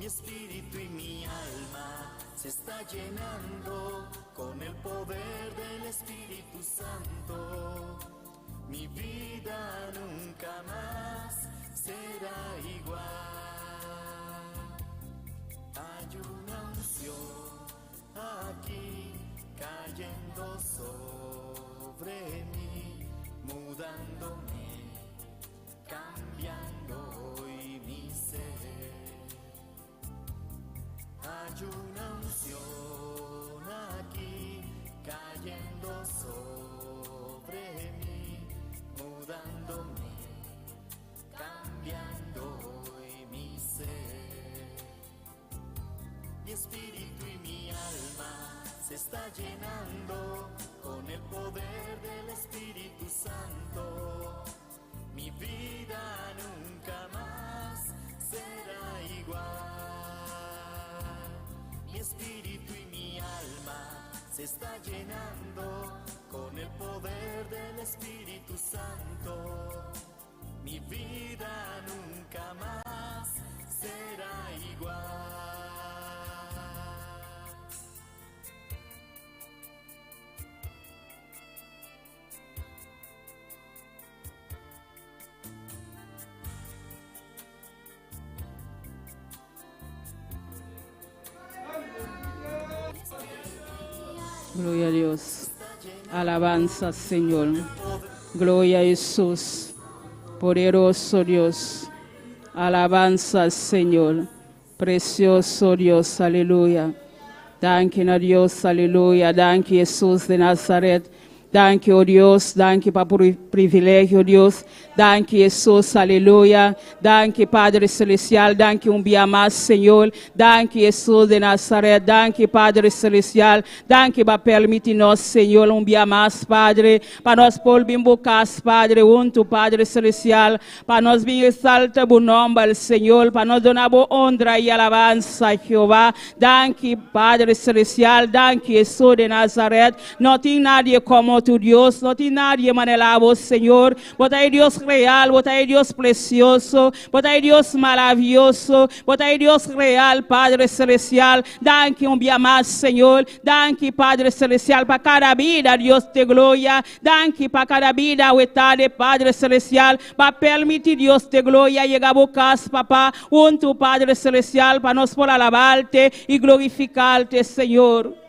espíritu y mi alma se está llenando con el poder del Espíritu Santo. Mi vida nunca más será igual. Hay una unción aquí cayendo sobre mí, mudándome, cambiando hoy mi ser. Hay una unción aquí cayendo sobre mí, mudándome, cambiando hoy mi ser. Mi espíritu y mi alma se está llenando con el poder del Espíritu Santo. Mi vida nunca más será igual. Mi espíritu y mi alma se está llenando con el poder del Espíritu Santo. Mi vida nunca más será igual. Gloria a Dios. Alabanza, Señor. Gloria a Jesús. Poderoso Dios. Alabanza, Señor. Precioso Dios. Aleluya. Danke a Dios. Aleluya. Danke, Jesús de Nazaret. Danke, oh Dios. Danke, para o privilégio, Deus. Danke, Jesus. Aleluia. Danke, Padre Celestial. Danke, dia mais, Senhor. Danke, Jesus de Nazaré. Danke, Padre Celestial. Danke, para permitir-nos, Senhor, dia mais, Padre. Para nós por bem bocas, Padre, junto, Padre Celestial. Para nós bem exalta o nome do Senhor. Para nós donar boa honra e alabança, Jeová. Danke, Padre Celestial. Danke, Jesus de Nazaré. Não tem nadie como tu Dios, no tiene nadie manelabo, Señor. Vos hay Dios real, vos hay Dios precioso, vos hay Dios maravilloso, vos hay Dios real, Padre Celestial. Danke un día más, Señor. Danke, Padre Celestial, para cada vida, Dios de gloria. Danke para cada vida, de Padre Celestial, para permitir Dios de gloria llegar a bocas, papá, junto, Padre Celestial, para nos por alabarte y glorificarte, Señor.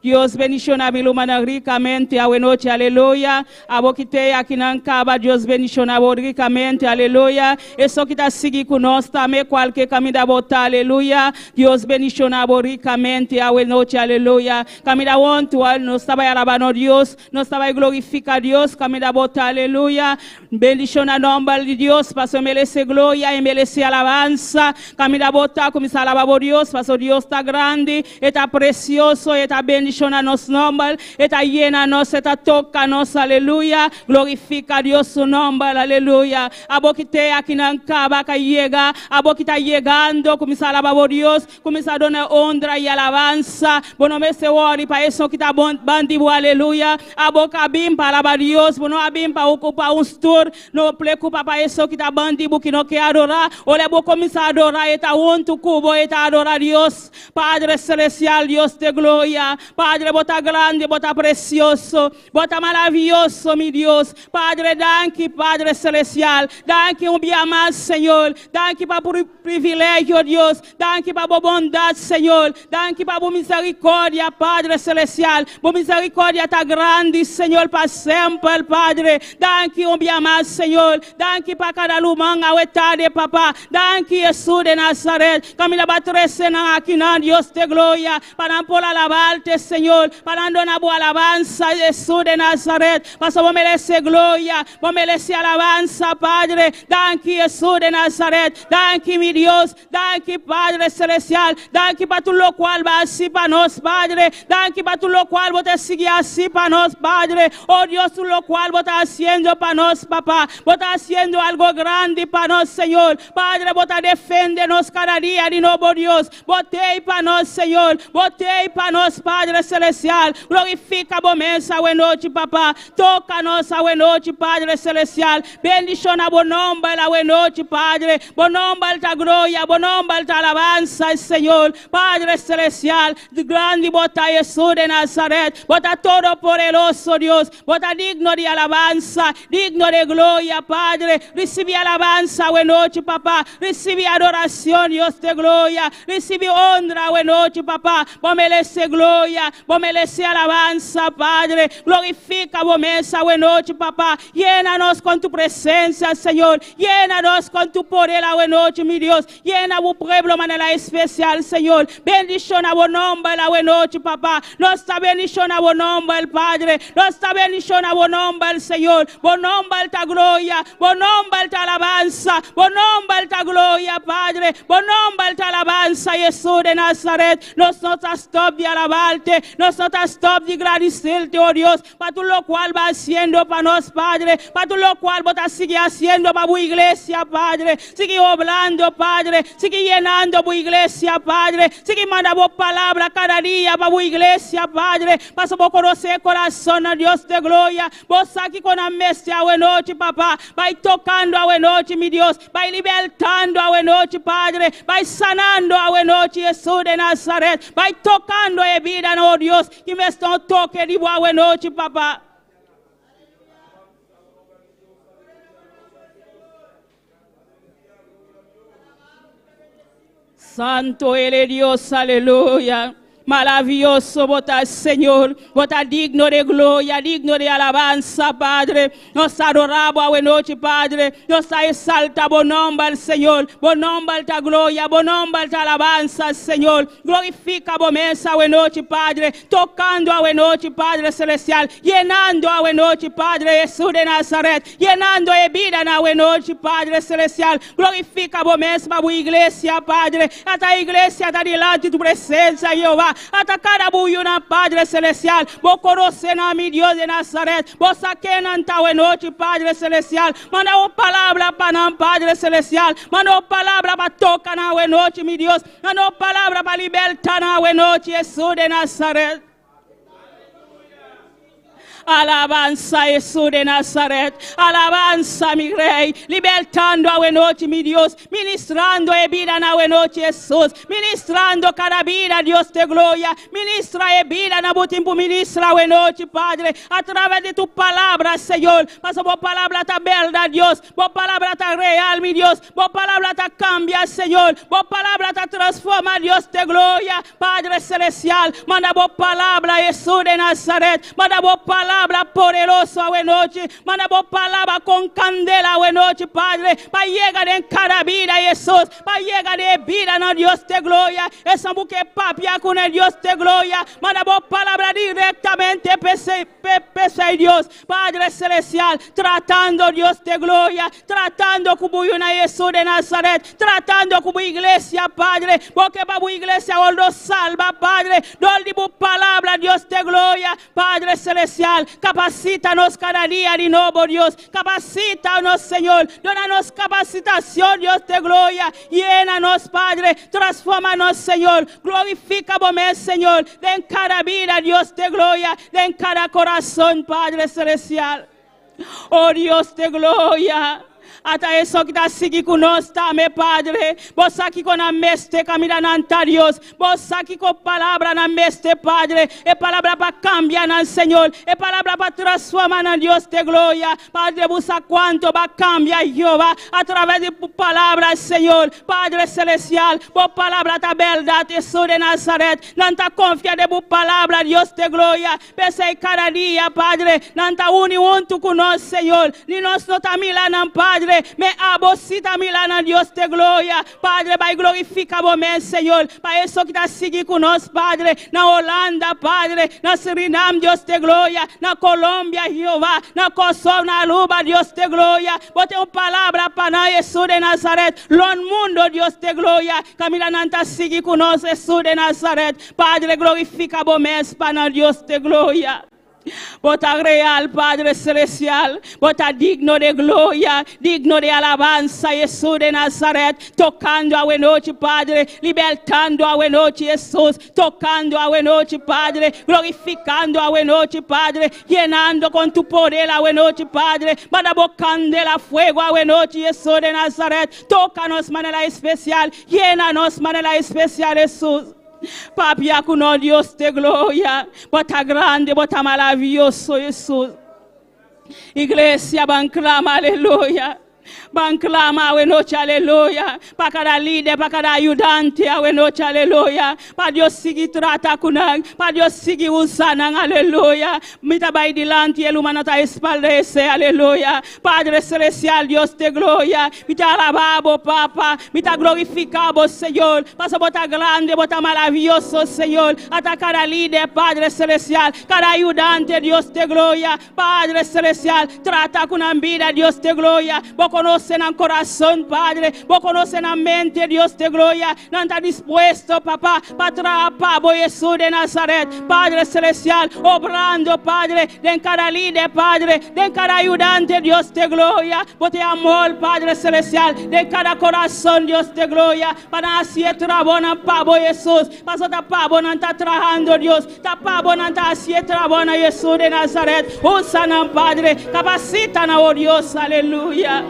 Dios beniciona mi lumana ricamente a noche, aleluya. A boquite aqui na caba, Deus beniciona ricamente, aleluya. Eso que está seguindo conosco também, qualquer caminho da bota, aleluya. Deus beniciona ricamente a noche, aleluya. Caminho da onde nós estava alabando Deus, nós estava glorificar Deus, caminho da bota, aleluya. Beniciona o nome de Deus, para merecer glória e merecer alabança. Caminho da bota, começar a alabar Deus, para Deus está grande, está precioso, está bendicionado. A nos nombre, está llena nos, está toca nos, aleluya. Glorifica a Dios su nombre, aleluya. A boquite aquí na caba que llega, a boquita llegando, comienza a alabar a Dios, comienza a donar honra y alabanza. Bueno, me se ori para eso que está bandido, aleluya. A boca bim para alabar a Dios, bueno, a bim para ocupar un tour, no preocupa para eso que está bandido, que no quiere adorar, o le voy a comenzar a adorar, está junto cubo, está adorar a Dios, Padre Celestial, Dios de gloria. Padre, bota grande, bota precioso, bota maravilloso, mi Dios. Padre, danke, Padre Celestial. Danke dia mais, Senhor. Danke para o privilégio, Deus. Danke para a bondade, Senhor. Danke para a misericórdia, Padre Celestial. A misericórdia está grande, Senhor, para sempre, Padre. Danke dia mais, Senhor. Danke para cada lumang awetade, Papá. Danke, Jesus de Nazaré. Camila batrecena aqui na Deus de glória. Para por alabarte, Senhor, para donar boa alabança, Jesus de Nazaré, para vos merecer glória, vos merecer alabança, Padre. Danke, Jesus de Nazaré, danke, meu Deus, danke, Padre Celestial, danke para tudo o qual vai assim para nós, Padre, danke para tudo o qual você seguir assim para nós, Padre. Oh Deus, tudo o qual você está fazendo para nós, Papá, você está fazendo algo grande para nós, Senhor, Padre, você está defendendo-nos cada dia de novo, Deus, botei para nós, Senhor, botei para nós, Padre Padre Celestial. Glorifica a mesa a noite, papá. Toca-nos a noite, Padre Celestial. Bendición a bom nome a noite, Padre. Bom nome alta glória, bom nome alta alabanza, Senhor. Padre Celestial, de grande bota Jesús de Nazaret. Bota todo poderoso, Dios. Bota digno de alabanza, digno de gloria, Padre. Recibe alabanza a noite, papá. Recibe adoración, Dios de gloria. Recibe honra a noite, papá. Vos merece gloria, vos merece alabanza, Padre. Glorifica a mesa a noite, papá. Llena-nos con tu presencia, Señor. Llena-nos con tu poder a noite, mi Dios. Llena a pueblo de manera especial, Señor. Bendición a nombre a noite, papá. Nuestra bendición a nombre el Padre. Nuestra bendición a nombre el Señor. Buen nombre alta gloria. Buen nombre alta alabanza. Buen nombre alta gloria, Padre. Buen nombre alta alabanza, Jesús de Nazaret. Nos no te stop de alabarte. Nos no te stop de agradecerte, oh Dios. Para todo lo cual va haciendo para nos, Padre. Para todo lo cual vos sigue haciendo para tu iglesia, Padre. Sigue obrando, Padre. Sigue llenando tu iglesia, Padre. Sigue mandando palabra cada día para tu iglesia, Padre. Para su conocer el corazón a Dios de gloria. Vos aquí con la mesa a noche, papá. Vai tocando a noche, mi Dios. Vai libertando a noche, Padre. Vai sanando a noche, Jesús de Nazaret. Vai tocando a vida, oh Dios. Que me estão toque de boa noite, papá. Santo ele Dios, aleluya. Maravilloso votar, Señor. Votar digno de gloria, digno de alabanza, Padre. Nos adoramos a noche, Padre. Nos exalta buen nombre, Señor. Buen nombre, alta gloria. Buen nombre, alta alabanza, Señor. Glorifica a mesa a noche, Padre. Tocando a noche, Padre Celestial. Llenando a noche, Padre Jesús de Nazaret. Llenando a vida a noche, Padre Celestial. Glorifica a mesa a iglesia, Padre. Esta iglesia está delante de tu presencia, Jehová. Hasta cada buyuna, Padre Celestial. Vos conocen a mi Dios de Nazaret. Vos saquen anta noche, Padre Celestial. Manda una palabra para Padre Celestial. Manda una palabra para tocar a noche, mi Dios. Manda una palabra para libertar a noche, Jesús de Nazaret. Alabanza Jesús de Nazaret. Alabanza mi Rey. Libertando a noche, mi Dios. Ministrando a vida a noche, Jesús. Ministrando cada vida, Dios de gloria. Ministra a vida na tiempo. Ministra a noche, Padre. A través de tu palabra, Señor. Mas tu palabra está verdad, Dios. Tu palabra está real, mi Dios. Tu palabra está cambia, Señor. Tu palabra está transforma, Dios de gloria. Padre Celestial. Manda tu palabra, Jesús de Nazaret. Manda tu palabra poderosa a noche. Manda tu palabra con candela a noche, Padre. Para llegar en cada vida, Jesús. Para llegar de vida, no Dios de gloria. Esa mujer papia con el Dios de gloria. Manda tu palabra directamente, pese Dios. Padre Celestial. Tratando Dios de gloria. Tratando como una Jesús de Nazaret. Tratando como iglesia, Padre. Porque para tu iglesia o lo salva, Padre. Donde tu palabra, Dios de gloria. Padre Celestial. Capacítanos cada día de nuevo, Dios. Capacítanos, Señor. Dónanos capacitación, Dios de gloria. Llénanos, Padre. Transfórmanos, Señor. Glorifícame, Señor. En cada vida, Dios de gloria. En cada corazón, Padre Celestial. Oh, Dios de gloria. Hasta eso que está aquí con nosotros, mi Padre. Vos aquí con la meste caminando ante Dios. Vos aquí con palabra en la meste, Padre. Es palabra para cambiar, Señor. Es palabra para transformar en Dios de gloria. Padre, vos a cuánto va a cambiar, Jehová, a través de tu palabra, Señor. Padre Celestial, vos palabra ta verdad, Jesús de Nazaret. Nanta confía de tu palabra, Dios de gloria. Pese cada día, Padre. Nanta uni junto con nosotros, Señor. Ni nos no tamilan, Padre. Me abocita milana, Dios de gloria. Padre, vai glorificar vos, Señor. Para eso que está seguindo con nosotros, Padre. Na Holanda, Padre. Na Surinam, Dios de gloria. Na Colômbia, Jehová. Na Kosovo, na Aruba, Dios de gloria. Bote una palabra para Jesús de Nazaret. Lo mundo, Dios de gloria. Camila nanta sigue con nosotros, Jesús de Nazaret. Padre, glorifica vos, para Dios de gloria. Bota real, Padre celestial, bota digno de gloria, digno de alabanza, Jesús de Nazaret, tocando a noche, Padre, libertando a noche, Jesús, tocando a noche, Padre, glorificando a noche, Padre, llenando con tu poder a noche, Padre, badabocando a fuego a noche, Jesús de Nazaret, tócanos manera especial, llénanos manera especial, Jesús. Papi, no Dios de gloria, bota grande, bota maravilloso, Jesús. Iglesia, banclama, aleluya. Banclama, a noche, aleluya. Para cada líder, para cada ayudante, a noche, aleluya. Para Dios sigue trata kunang, para Dios sigue usando, aleluya. Mita bai delante, el humano ta espaldece, aleluya. Padre celestial, Dios de gloria. Mita alababo, Papa. Mita glorificabo, Señor. Pasa bota grande, bota maravilloso, Señor. Hasta cada líder, Padre celestial. Cada ayudante, Dios de gloria. Padre celestial, trata con vida, Dios de gloria. Vos conocen el corazón, Padre. Vos conocen la mente, Dios de gloria. No está dispuesto, papá, para atrapar a Jesús de Nazaret. Padre celestial, obrando, Padre, de cada líder, Padre, de cada ayudante, Dios de gloria. Vos te amor, Padre celestial, de cada corazón, Dios de gloria. Para así trabona, Pabo Jesús. Paso ta Pabo no está trabajando, Dios. Ta Pabo no está así trabajando, Jesús de Nazaret. Usan, Padre, capacitan a Dios, aleluya.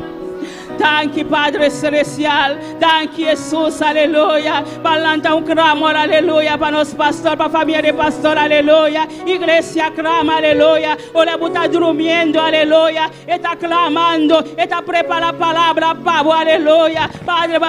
Thank you, Padre celestial. Thank you, Jesús, aleluya. Balanta un clamor, aleluya. Para los pastores, para familia de pastor, aleluya. Iglesia clama, aleluya. Ola está durmiendo, aleluya. Está clamando, está prepara la palabra, pavo, aleluya. Padre,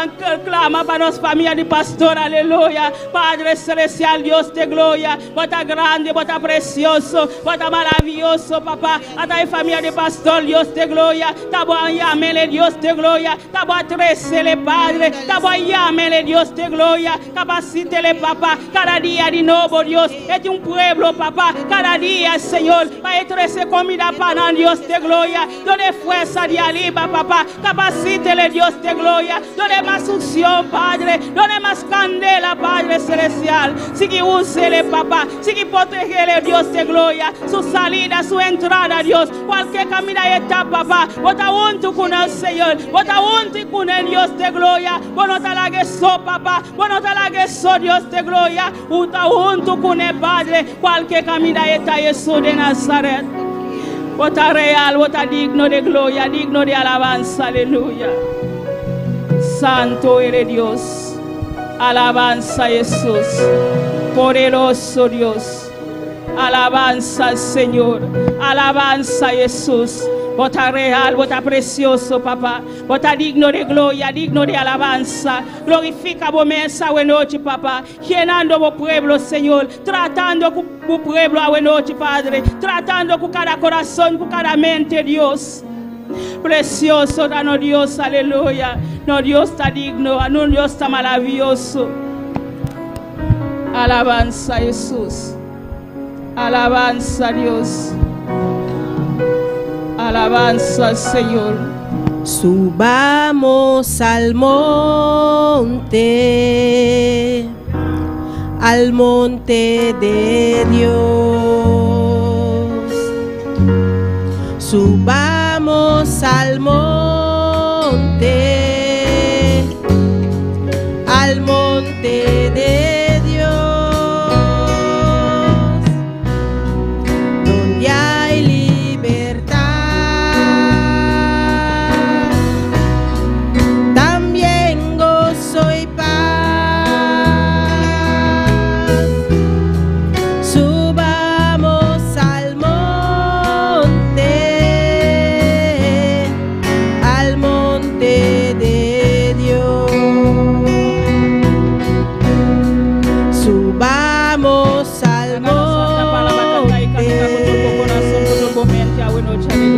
clama para los familia de pastor, aleluya. Padre celestial, Dios de gloria. Bota grande, bota precioso, bota maravilloso, papá. Hasta la familia de pastor, Dios de gloria. Tabo llámele, Dios de gloria, tabo atresele, Padre, tabo llámele, Dios de gloria, capacítele, papá, cada día de nuevo, Dios, es un pueblo, papá, cada día, Señor, para trece comida para Dios de gloria, donde fuerza de aliba, papá, capacítele, Dios de gloria, donde más unción, Padre, donde más candela, Padre celestial, sigue úsele, papá, sigue protegele, Dios de gloria, su salida, su entrada, Dios, cualquier camino está, papá, bota junto con el Señor, bota junto con el Dios de gloria, bueno te la que so, papá, bueno te la que so, Dios de gloria, bota junto con el Padre, cualquier camino está Jesús de Nazaret, bota real, bota digno de gloria, digno de alabanza, aleluya. Santo eres Dios, alabanza Jesús, poderoso Dios, alabanza Señor, alabanza Jesús. Bota real, bota precioso, papá. Bota digno de gloria, digno de alabanza. Glorifica vos mesa a noche, papá. Llenando vos pueblo, Señor. Tratando con tu pueblo a noche, Padre. Tratando con cada corazón, con cada mente, Dios. Precioso, no Dios, aleluya. No Dios está digno, no Dios está maravilloso. Alabanza, Jesús. Alabanza, Dios. Alabanza al Señor. Subamos al monte de Dios. Subamos al monte de Dios, donde hay libertad.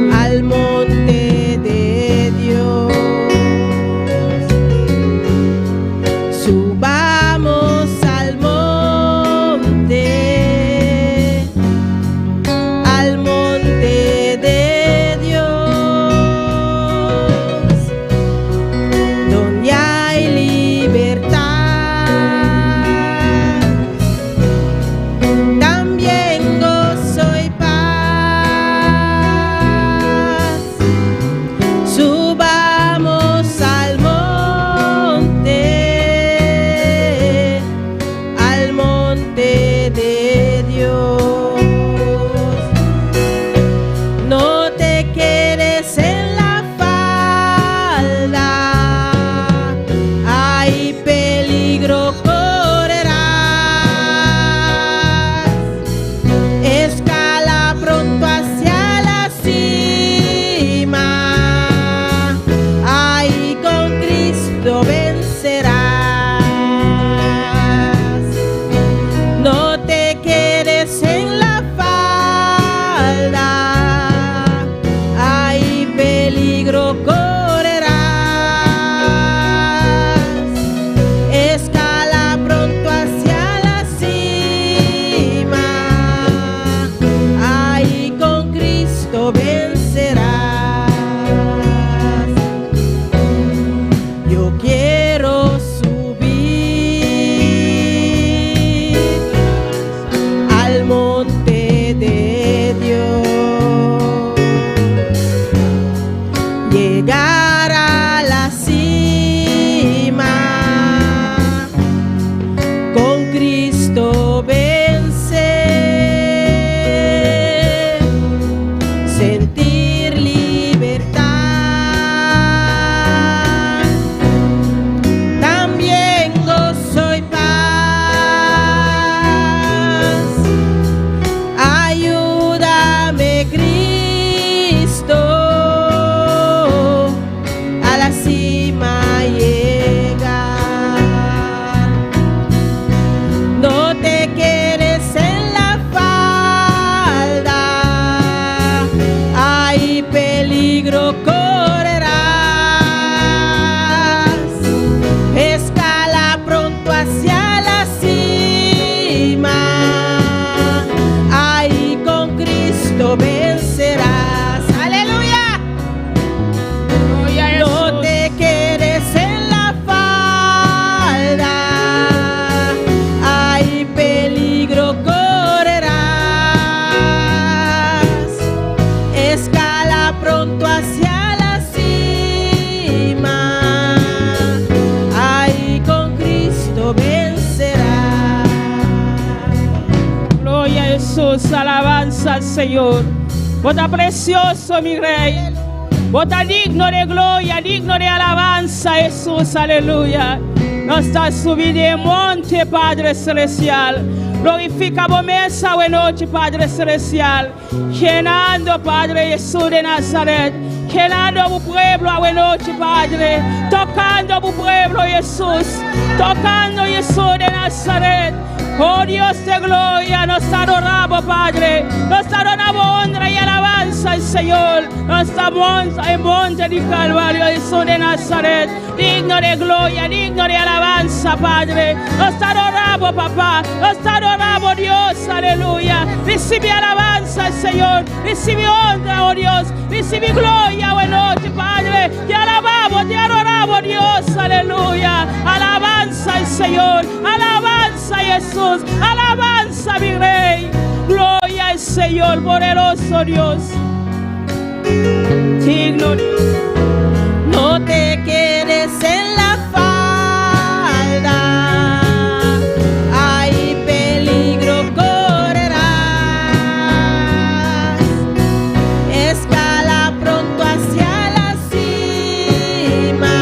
Al monte de Dios, subamos al monte de Dios, donde hay libertad. Jesús, alabanza al Señor. Vota precioso, mi Rey. Vota digno de gloria, digno de alabanza, Jesús, aleluya. Nos está subiendo el monte, Padre Celestial. Glorificamos mesa buena noche, Padre Celestial. Llenando, Padre Jesús de Nazaret. Llenando a tu pueblo a buena noche, Padre. Tocando a tu pueblo, Jesús. Tocando Jesús de Nazaret. Oh Dios de gloria, nos adoramos, Padre. Nos adoramos honra y alabanza al Señor. Nos estamos en monte de Calvario, Jesús de Nazaret. Digno de gloria, digno de alabanza, Padre. Nos adoramos, papá. Nos adoramos, Dios, aleluya. Recibe alabanza al Señor. Recibe honra, oh Dios. Recibe gloria, buena noche, Padre. Te alabamos, te adoramos, Dios, aleluya. Alabanza al Señor. Alabanza a Jesús. Alabanza, mi Rey. Gloria al Señor, poderoso Dios. Digno Dios. No te quedes en la falda, hay peligro correrás. Escala pronto hacia la cima,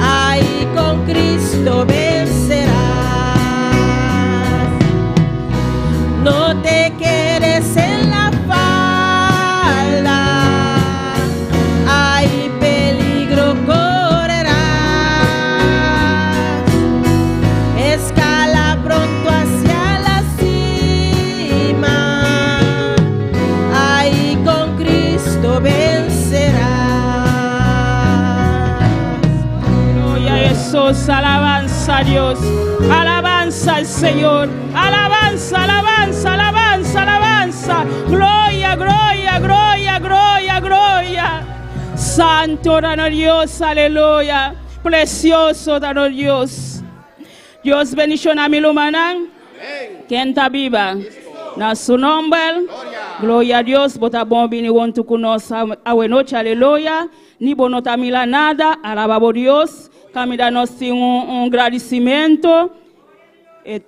ahí con Cristo vencerás. No te quedes en la falda, hay peligro correrás. Escala pronto hacia la cima, ahí con Cristo vencerás. Gloria a Jesús, alabanza a Dios, alabanza al Señor, alabanza, alabanza, alabanza, alabanza, gloria, gloria, gloria, gloria, gloria. Santo danos Dios, aleluya, precioso danos Dios. Dios bendiciones a mi lumanan, quien está viva, na su nombre, gloria a Dios, bota bon bini wontu kunos a noche, aleluya, ni bonota mila nada, alababo Dios. Camila nos tiene un agradecimiento.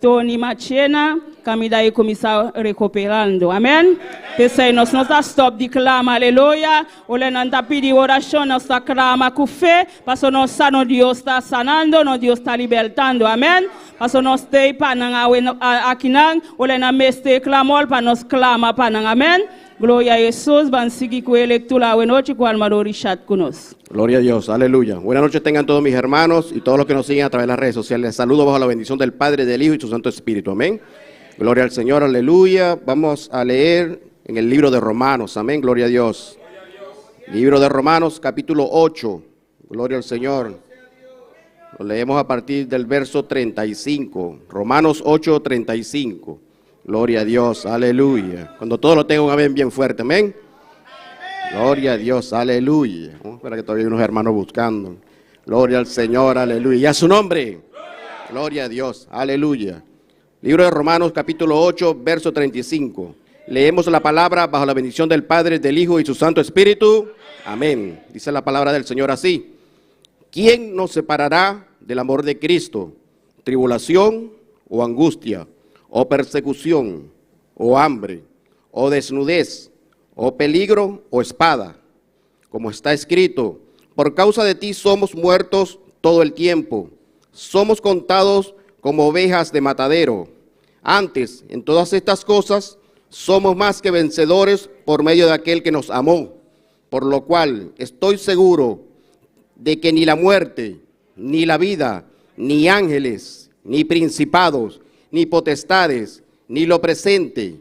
Tony Machena, Camila y comienza recuperando. Amén. Pensei, nos está stop de clama, aleluya. Ole nos está pidiendo oración, nos está clama con fe. Paso nos sano, Dios está sanando, no Dios está libertando. Amén. Paso nos está para aquí, ole nos meste clamor para nos clama para. Amén. Gloria a Jesús, van a seguir con la lectura de noche con Almaro Richard con nos. Gloria a Dios, aleluya. Buenas noches tengan todos mis hermanos y todos los que nos siguen a través de las redes sociales. Les saludo bajo la bendición del Padre, del Hijo y su Santo Espíritu. Amén. Gloria al Señor, aleluya. Vamos a leer en el libro de Romanos. Amén, gloria a Dios. Libro de Romanos, capítulo 8. Gloria al Señor. Lo leemos a partir del verso 35. Romanos 8, 35. Gloria a Dios, aleluya. Cuando todos lo tengan, amén, bien fuerte, amén. Gloria a Dios, aleluya. Espera que todavía hay unos hermanos buscando. Gloria al Señor, aleluya. Y a su nombre. Gloria a Dios, aleluya. Libro de Romanos, capítulo 8, verso 35. Leemos la palabra bajo la bendición del Padre, del Hijo y su Santo Espíritu. Amén. Dice la palabra del Señor así. ¿Quién nos separará del amor de Cristo? ¿Tribulación o angustia? ¿O persecución? ¿O hambre? ¿O desnudez? ¿O peligro? ¿O espada? Como está escrito, por causa de ti somos muertos todo el tiempo. Somos contados como ovejas de matadero. Antes, en todas estas cosas, somos más que vencedores por medio de aquel que nos amó. Por lo cual estoy seguro de que ni la muerte, ni la vida, ni ángeles, ni principados, ni potestades, ni lo presente,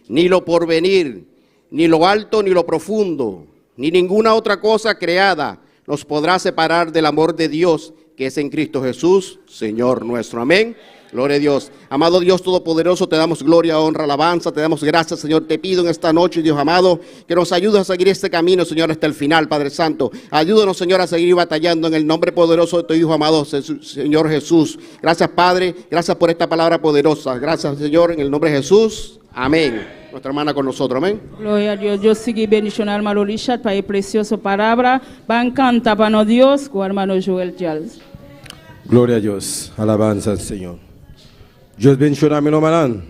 ni lo porvenir, ni lo alto, ni lo profundo, ni ninguna otra cosa creada nos podrá separar del amor de Dios que es en Cristo Jesús, Señor nuestro. Amén. Gloria a Dios. Amado Dios Todopoderoso, te damos gloria, honra, alabanza, te damos gracias, Señor. Te pido en esta noche, Dios amado, que nos ayudes a seguir este camino, Señor, hasta el final, Padre Santo. Ayúdanos, Señor, a seguir batallando en el nombre poderoso de tu Hijo amado, Señor Jesús. Gracias, Padre. Gracias por esta palabra poderosa. Gracias, Señor, en el nombre de Jesús. Amén. Nuestra hermana con nosotros, amén. Gloria a Dios. Yo sigo bendicionando al hermano Richard para el precioso palabra. Van canta para Dios con el hermano Joel Charles. Gloria a Dios. Alabanza al Señor. Dios bendiga mi hermano.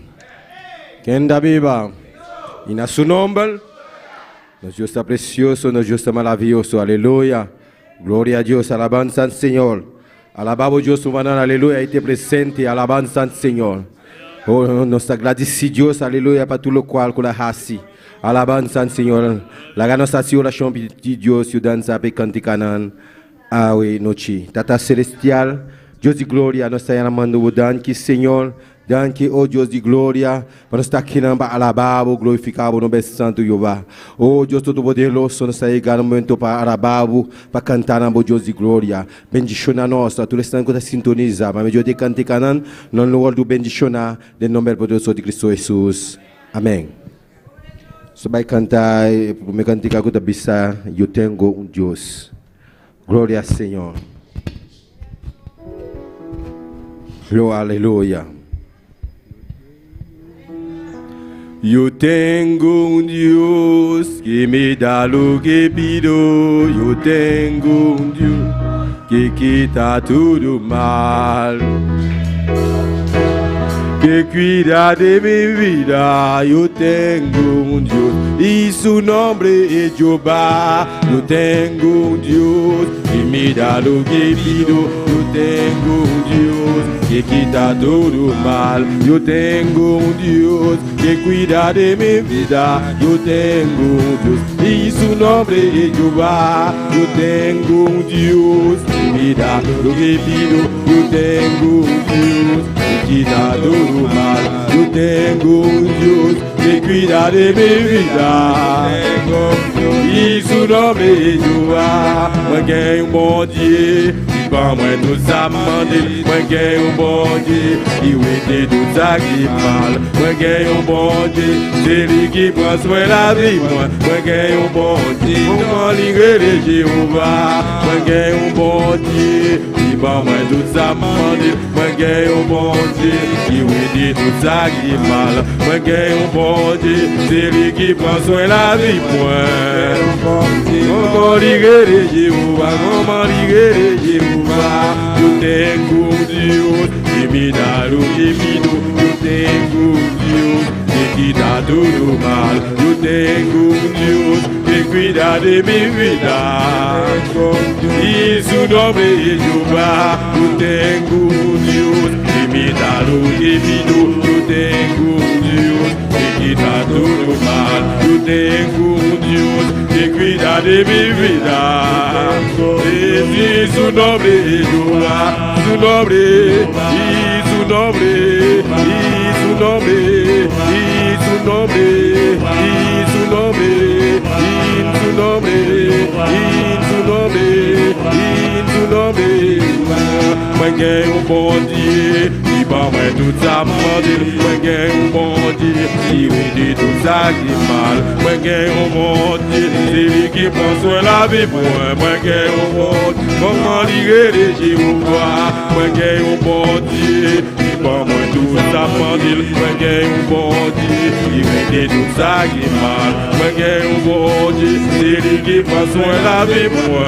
Quem da viva? E na seu nome, nos Deus está precioso, nos Deus está maravilhoso, aleluia. Glória a Deus, alabanza al Señor. Alabamos Dios su mano, aleluya, y te presente, alabanza al Señor. Oh, nos agradecidos, aleluya, para todo lo cual con la hasi. Alabanza al Señor. La gana sa oración de Dios, y danza pe canticanan. Ah oui, noche. Tata celestial, Dios de gloria, nos está llamando, danke Señor. Danke, oh Deus de glória, para nós estar aqui para alabar, glorificar o nome santo Jeová. Oh Deus todo-poderoso, nós estamos chegando no momento para alabar, para cantar o Deus de glória. Bendicionar nós, todo estando com a sintonia, mas Deus de cantar, não no do bendicionar, no nome poderoso de Cristo Jesus. Amém. Você vai cantar, me cantar com a bisa, eu tenho Deus. Glória ao Senhor. Glória, aleluia. Eu tenho Deus que me dá o que pido. Eu tenho Deus que quita tudo mal, que cuida de minha vida. Eu tenho Deus e seu nome é Jeová. Eu tenho Deus que me dá o que pido. Eu tenho Deus que quita todo mal. Eu tenho Deus que cuida de minha vida. Eu tenho Deus e seu nome é Jeová. Eu tenho Deus que me dá o que pido. Eu tenho Deus que quita todo mal. Eu tenho Deus que cuida de minha vida. E seu nome é Jeová. Manguei bom dia. Moi nous amender, moi gagne bon Dieu, il était tout ça qui mal. Moi gagne bon Dieu, c'est lui qui prend soin la vie. Moi gagne bon Dieu, comment livrer les Jéhovah. Moi gagne bon Dieu, il va moi tout amender. Moi gagne bon Dieu, il était tout ça qui mal. Moi gagne bon Dieu, c'est lui qui prend soin la vie. Moi comment livrer les Jéhovah, comment livrer les Jéhovah. Eu tenho Deus que me dá o que pido. Eu tenho Deus que quita tudo mal. Eu tenho Deus que cuida de minha vida. E seu nome é Jeová. Eu tenho Deus que me dá o que pido. Eu tenho Deus que quita tudo mal. Eu tenho Deus que cuida de minha vida. E seu nome é Jeová, seu nome, e seu nome, e seu nome, e seu nome, e seu nome, e seu nome, e seu nome, e seu nome. Manguei bom dia, e bom é tudo amado. Manguei bom dia, e vende tudo mal. Manguei bom dia, ele que passou la vie pour moi. Manguei bom dia, comment livrer Jéhovah. Manguei bom dia, e bom é tudo amado. Manguei bom dia, e vende tudo mal. Manguei bom dia, ele que passou la vie pour moi.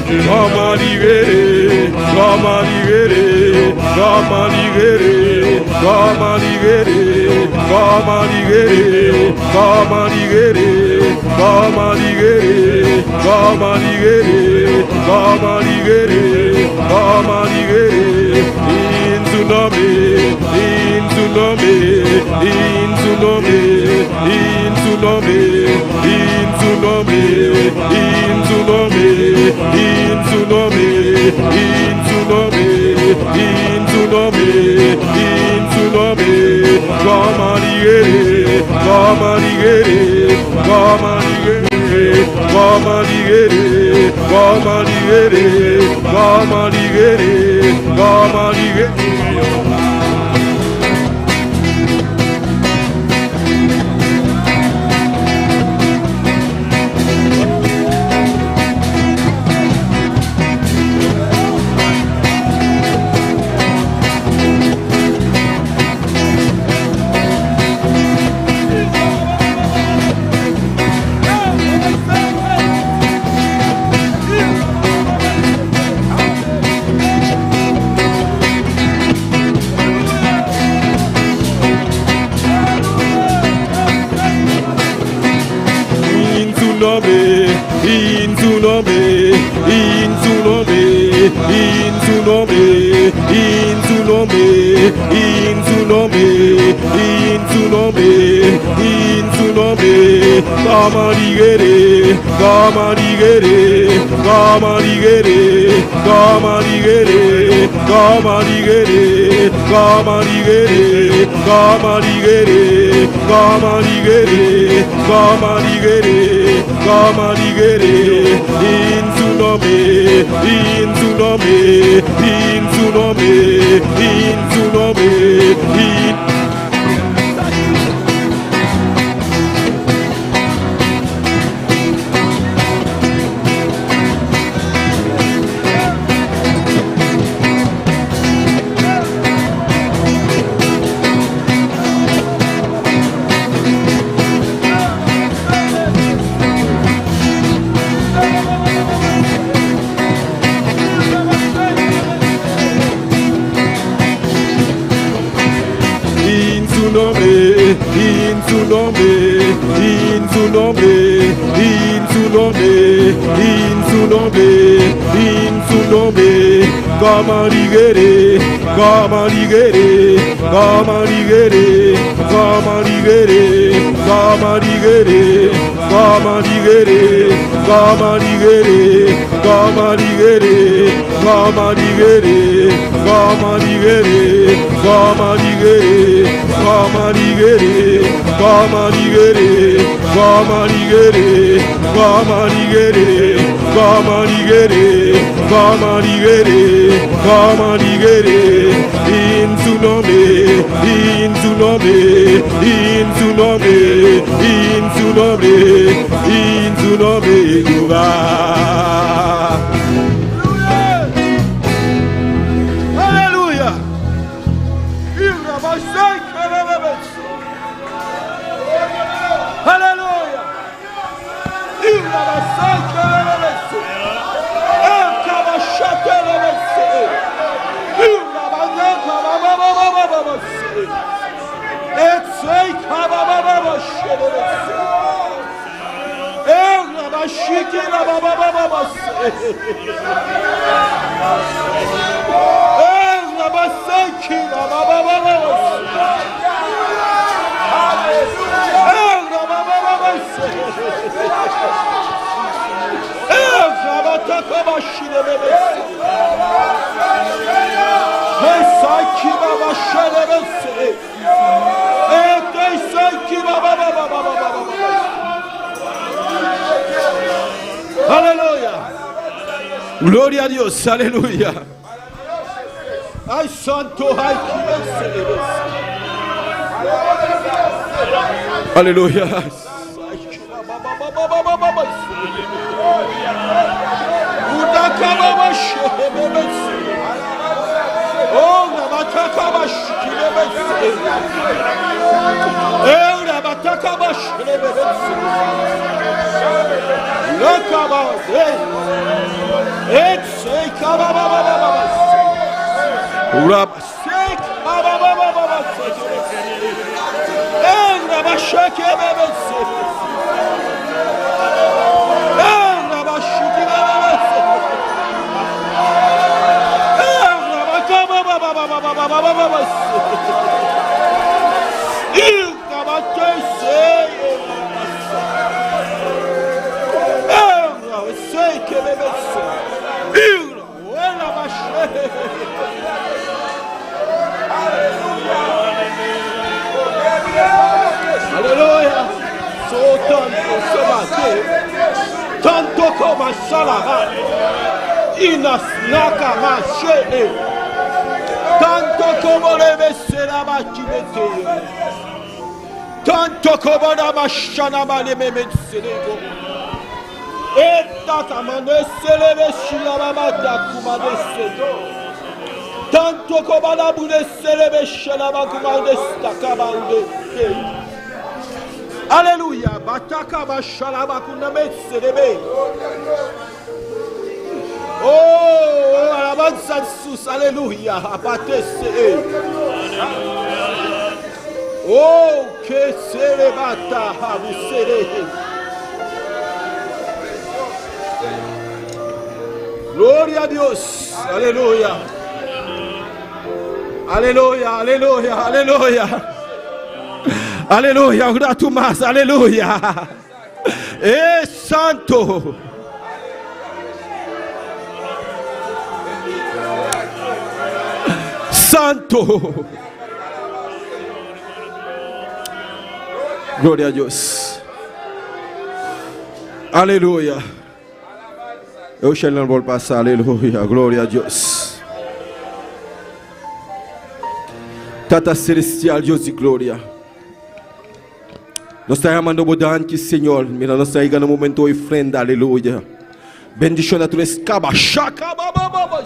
Comment libérer, comment libérer, comment libérer, comment libérer, comment libérer, comment libérer, comment libérer, comment libérer, comment libérer, comment libérer. In su nome, in su nome, in su nome, in su nome, in su nome, in su nome, in su nome, in su nome, in su nome, in su nome. Comment libérer, comment libérer, comment libérer, comment libérer, comment libérer, comment libérer, comment libérer. nombre, en su nombre, en su nombre, en su nombre, en su nombre, en su nombre, en su nombre, en su nombre, Kamarigere, Kamarigere, Kamarigere, Kamarigere, Kamarigere, Kamarigere, Kamarigere, Kamarigere, Kamarigere, Kamarigere, en su nombre, en su nombre, en su nombre, en su nombre, en su nombre, en su nombre, en su nombre, en su nombre, en su nombre, en su nombre, Kamarigere, Kamarigere, Kamarigere, Kamarigere, Kamarigere, Kamarigere, Kamarigere, Kamarigere, Kamarigere, Kamarigere, Kamarigere, Kamarigere, Kamarigere, Kamarigere, Kamarigere, Kamarigere, Kamarigere, Kamarigere, en su nombre, en su nombre, en su nombre, en su nombre, en su nombre, Jehová. Aleluya. Aleluya. Aleluya. Gloria a Dios, aleluya. Ay, santo, ay, aleluya. Aleluya. So tanto como salama, inas nakama shele, tanto como debe ser abachimete, tanto como la machana male memetselego, esta tamane selebe shilabamata kumadesedo. Tanto como la budesse le besce la macumande staccavande. Alleluia, bataka bashala bakuna messe de be. Oh, alabanza sus, alleluia, apatesse. Oh, che se levata a busere. Gloria a Dios. Aleluya. Aleluya, aleluya, aleluya. Aleluya, ora tú más, aleluya. Es santo. Santo. Gloria a Dios. Aleluya. Eu não vou passar, aleluia, glória a Deus. Tata celestial, Deus de glória. Nós estamos amando o Senhor. Mira, nós estamos no momento de ofrenda, aleluia. Bendição a tu escaba, shaka, baba,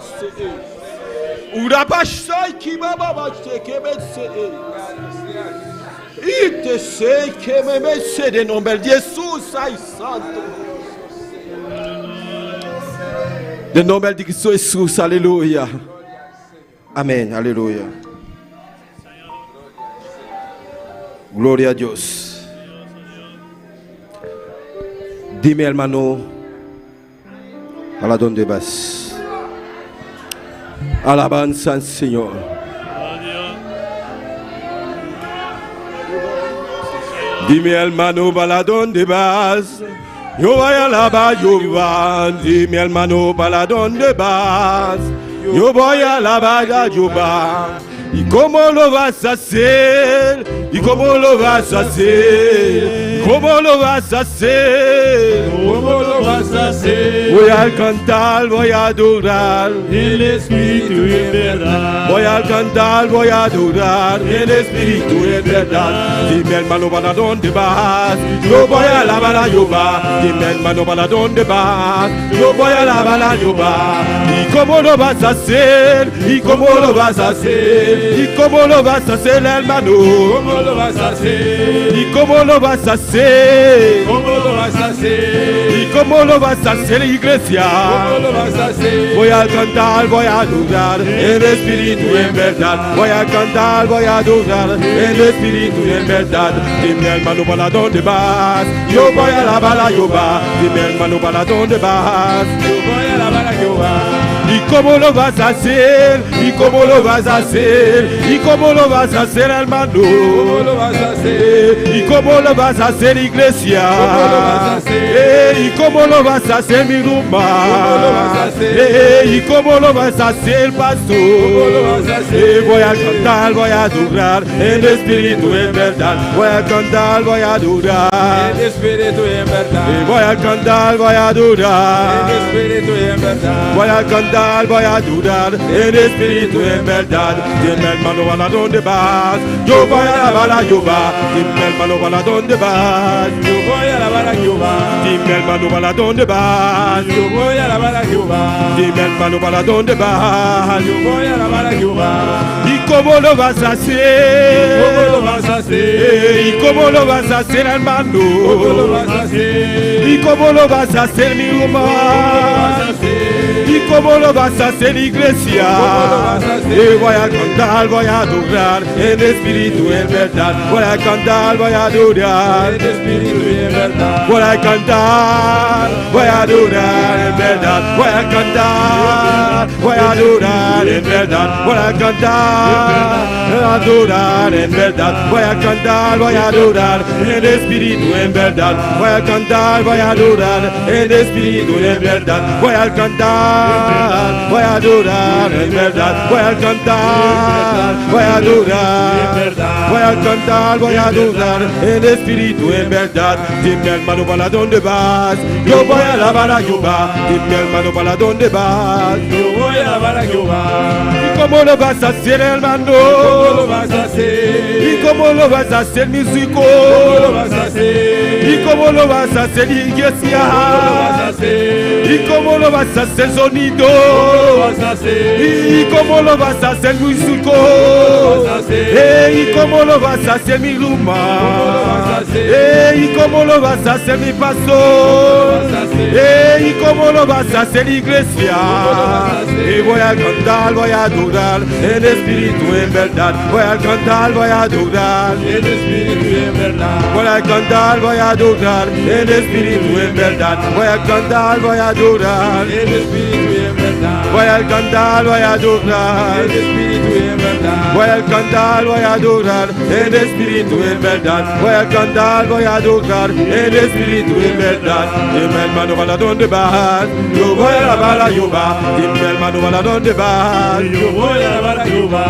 urabashai, que baba, que bese. E te sei que me bese, em nome de Jesus, ai santo. Em nome de Jesus, aleluia. Amém, aleluia. Glória a Deus. Dime, hermano, ¿a dónde vas? Alabanza al Señor. Dime, hermano, ¿a dónde vas? Yo voy a alabar Jehová. Dime, hermano, ¿para dónde vas? Yo voy a alabar a Jehová. ¿Y cómo lo vas a hacer? ¿Y cómo lo vas a hacer? ¿Cómo lo vas a hacer? ¿Cómo lo vas a hacer? Voy a cantar, voy a adorar El Espíritu en verdad. Voy a cantar, voy a adorar el Espíritu en verdad. Dime, hermano, ¿para dónde vas? Yo voy a alabar a Jehová. Dime, hermano, ¿para dónde vas? Yo voy a alabar a Jehová. ¿Y cómo lo vas a hacer? ¿Y cómo lo vas a hacer? ¿Y cómo lo vas a hacer, hermano? ¿Cómo lo vas a hacer? ¿Y cómo lo vas a hacer? ¿Cómo lo vas a hacer? ¿Y cómo lo vas a hacer, iglesia? ¿Cómo lo vas a hacer? Voy a cantar, voy a adorar el Espíritu en verdad. Voy a cantar, voy a adorar el Espíritu en verdad. Dime, hermano, ¿para dónde vas? Yo voy a alabar a Jehová. Dime, hermano, ¿para dónde vas? Yo voy a alabar a Jehová. ¿Y cómo lo vas a hacer? ¿Y cómo lo vas a hacer? ¿Y cómo lo vas a hacer, hermano? ¿Cómo lo vas a hacer? ¿Y cómo lo vas a hacer, iglesia? ¿Cómo lo vas a hacer? ¿Y cómo lo vas a hacer, mi rumba? ¿Cómo lo vas a hacer? ¿Y cómo lo vas a hacer, pastor? ¿Cómo lo vas a hacer? Voy a cantar, voy a adorar el Espíritu en verdad. Voy a cantar, voy a adorar El Espíritu en verdad. Voy a cantar, voy a adorar El Espíritu en verdad. Voy a cantar, voy a adorar el Espíritu en verdad. Dime, hermano, ¿para dónde vas? Yo voy a alabar a Jehová. Dime, hermano, ¿para dónde vas? Yo voy a alabar a Jehová. Dime, hermano, ¿para dónde vas? Yo voy a alabar a Jehová. Dime, hermano, ¿para dónde vas? Yo voy a alabar a Jehová. ¿Y cómo lo vas a hacer? ¿Cómo lo vas a hacer? ¿Y cómo lo vas a hacer, hermano? ¿Cómo lo vas a hacer? ¿Y cómo lo vas a hacer, mi ¿Cómo lo vas a hermano? hacer? ¿Y cómo lo vas a hacer, iglesia? ¿Cómo lo vas a hacer? Voy a cantar, voy a adorar el Espíritu en verdad. Voy a cantar, voy a adorar El Espíritu en verdad. Voy a cantar, voy a adorar en verdad. Voy a cantar, voy a adorar en verdad. Voy a cantar, adorar en verdad. Voy a cantar, voy a adorar el Espíritu en verdad. Voy a cantar, voy a adorar el Espíritu en verdad. Voy a cantar, voy a adorar en verdad. Voy a cantar, voy a adorar. Voy a cantar, voy a adorar el Espíritu en verdad. Dime, hermano, ¿para dónde vas? Yo voy a alabar a Jehová. Dime, hermano, ¿para dónde vas? Yo voy a alabar a Jehová. ¿Y cómo lo vas a hacer, hermano? ¿Cómo lo vas a hacer? ¿Y cómo lo vas a hacer, mis hijos? ¿Cómo lo vas a hacer? ¿Y cómo lo vas a hacer, iglesia? ¿Cómo lo vas a hacer? ¿Y cómo lo vas a hacer, sonido? ¿Cómo lo vas a hacer? ¿Y cómo lo vas a hacer, músico? ¿Cómo lo vas a hacer? ¿Y cómo lo vas a hacer, mi luma? ¿Cómo lo vas a hacer? ¿Y cómo lo vas a hacer, mi pastor? ¿Cómo lo vas a hacer? ¿Y cómo lo vas a hacer, iglesia? ¿Cómo lo vas a hacer? Y voy a cantar, voy a adorar el Espíritu en verdad. Voy a cantar, voy a adorar El Espíritu en verdad. Voy a cantar, voy a adorar el Espíritu en verdad. Voy a cantar, voy a adorar El Espíritu en verdad. verdad. voy a cantar, voy a adorar. El Espíritu en verdad. Voy a cantar, voy a adorar en espíritu en verdad. Voy a cantar, voy a adorar en espíritu en verdad. Dime hermano, ¿para dónde vas? Yo voy a alabar a Jehová. Dime hermano, ¿para dónde vas? Yo voy a alabar a Jehová.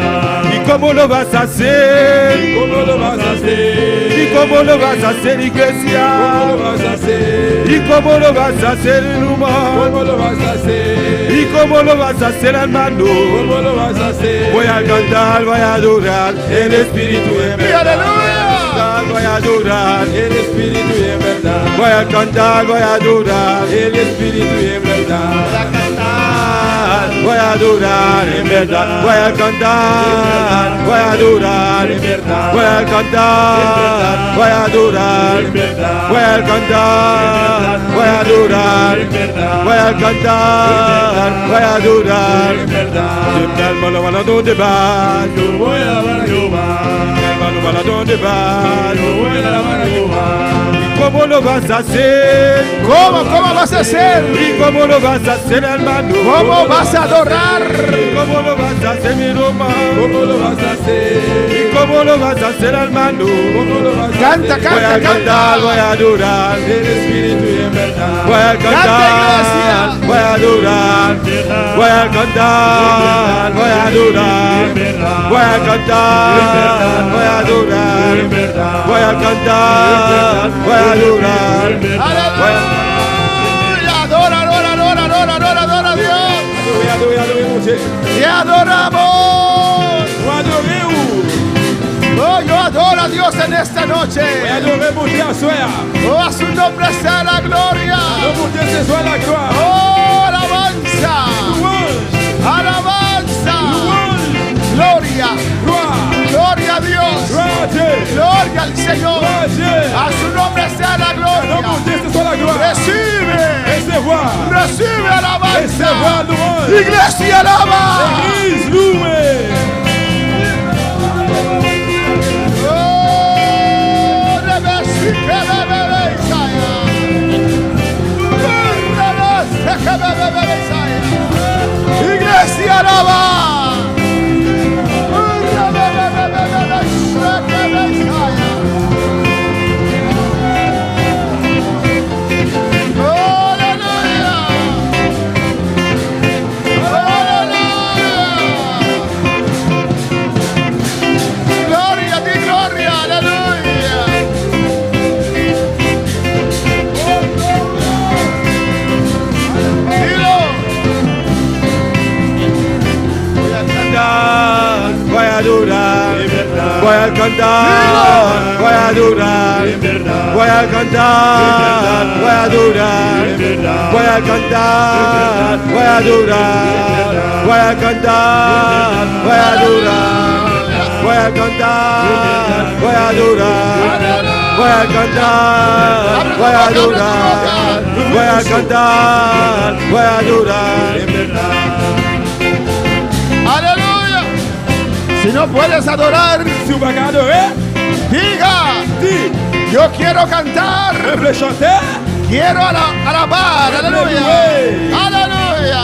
¿Y cómo lo vas a hacer? ¿Cómo lo vas a hacer? ¿Y cómo lo vas a hacer, ¿Cómo iglesia? lo vas a hacer? ¿Y cómo lo vas a hacer, humano? ¿Cómo lo vas a hacer? ¿Y cómo lo vas a hacer, hermano? ¿Cómo lo vas a hacer? Voy a cantar, voy a adorar en espíritu y en verdad. Voy a adorar, El Espíritu en verdad. voy a cantar, voy a adorar, El Espíritu en verdad. voy a adorar en verdad. Voy a cantar, voy a adorar en verdad. Voy a cantar, voy a adorar, voy a cantar, voy a adorar, voy a cantar, voy a adorar. Dime hermano, ¿para dónde vas? Yo voy a alabar a Jehová. Hermano, ¿para dónde vas? Yo voy a alabar a Jehová. ¿Cómo lo vas a hacer? ¿Cómo vas a hacer? ¿Y cómo lo vas a hacer, hermano? ¿Cómo vas a adorar? ¿Cómo lo vas a hacer, mi hermano? ¿Cómo lo vas a hacer? ¿Y cómo lo vas a hacer, hermano? ¿Cómo lo vas a Canta, hacer? Voy a canta, cantar, canta. voy a adorar. El Espíritu en verdad. Voy a Canta, cantar, iglesia. voy a adorar. Voy a cantar, voy a adorar. Voy a cantar, voy a adorar. Voy a cantar, voy a adorar. Aleluya. Adora, adora, adora, adora, adora, adora a Dios. Te adoramos. Oh, yo adoro a Dios en esta noche. Oh, a su nombre sea la gloria. Oh, alabanza. Alabanza. Gloria. Gloria a Dios. Gloria al Señor. A su nombre sea la gloria. Recibe. Recibe alabanza. Iglesia alaba. Oh, Rebesi, Kebebebe, Isaya. Rebesi, Kebebebe, Isaya. Iglesia alaba. Rebebebe, Shekebe, Isaya. Aleluya. Gloria a ti, gloria, aleluya. Dilo. Voy a cantar, voy a adorar, voy a cantar, voy a adorar, voy a cantar, voy a adorar, voy a cantar, voy a adorar, voy a cantar, voy a adorar, voy a cantar, voy a adorar, voy a cantar, voy a adorar, voy a cantar, voy a adorar. Aleluya. Si no puedes adorar, diga, yo quiero cantar, quiero alabar, aleluya. Aleluya.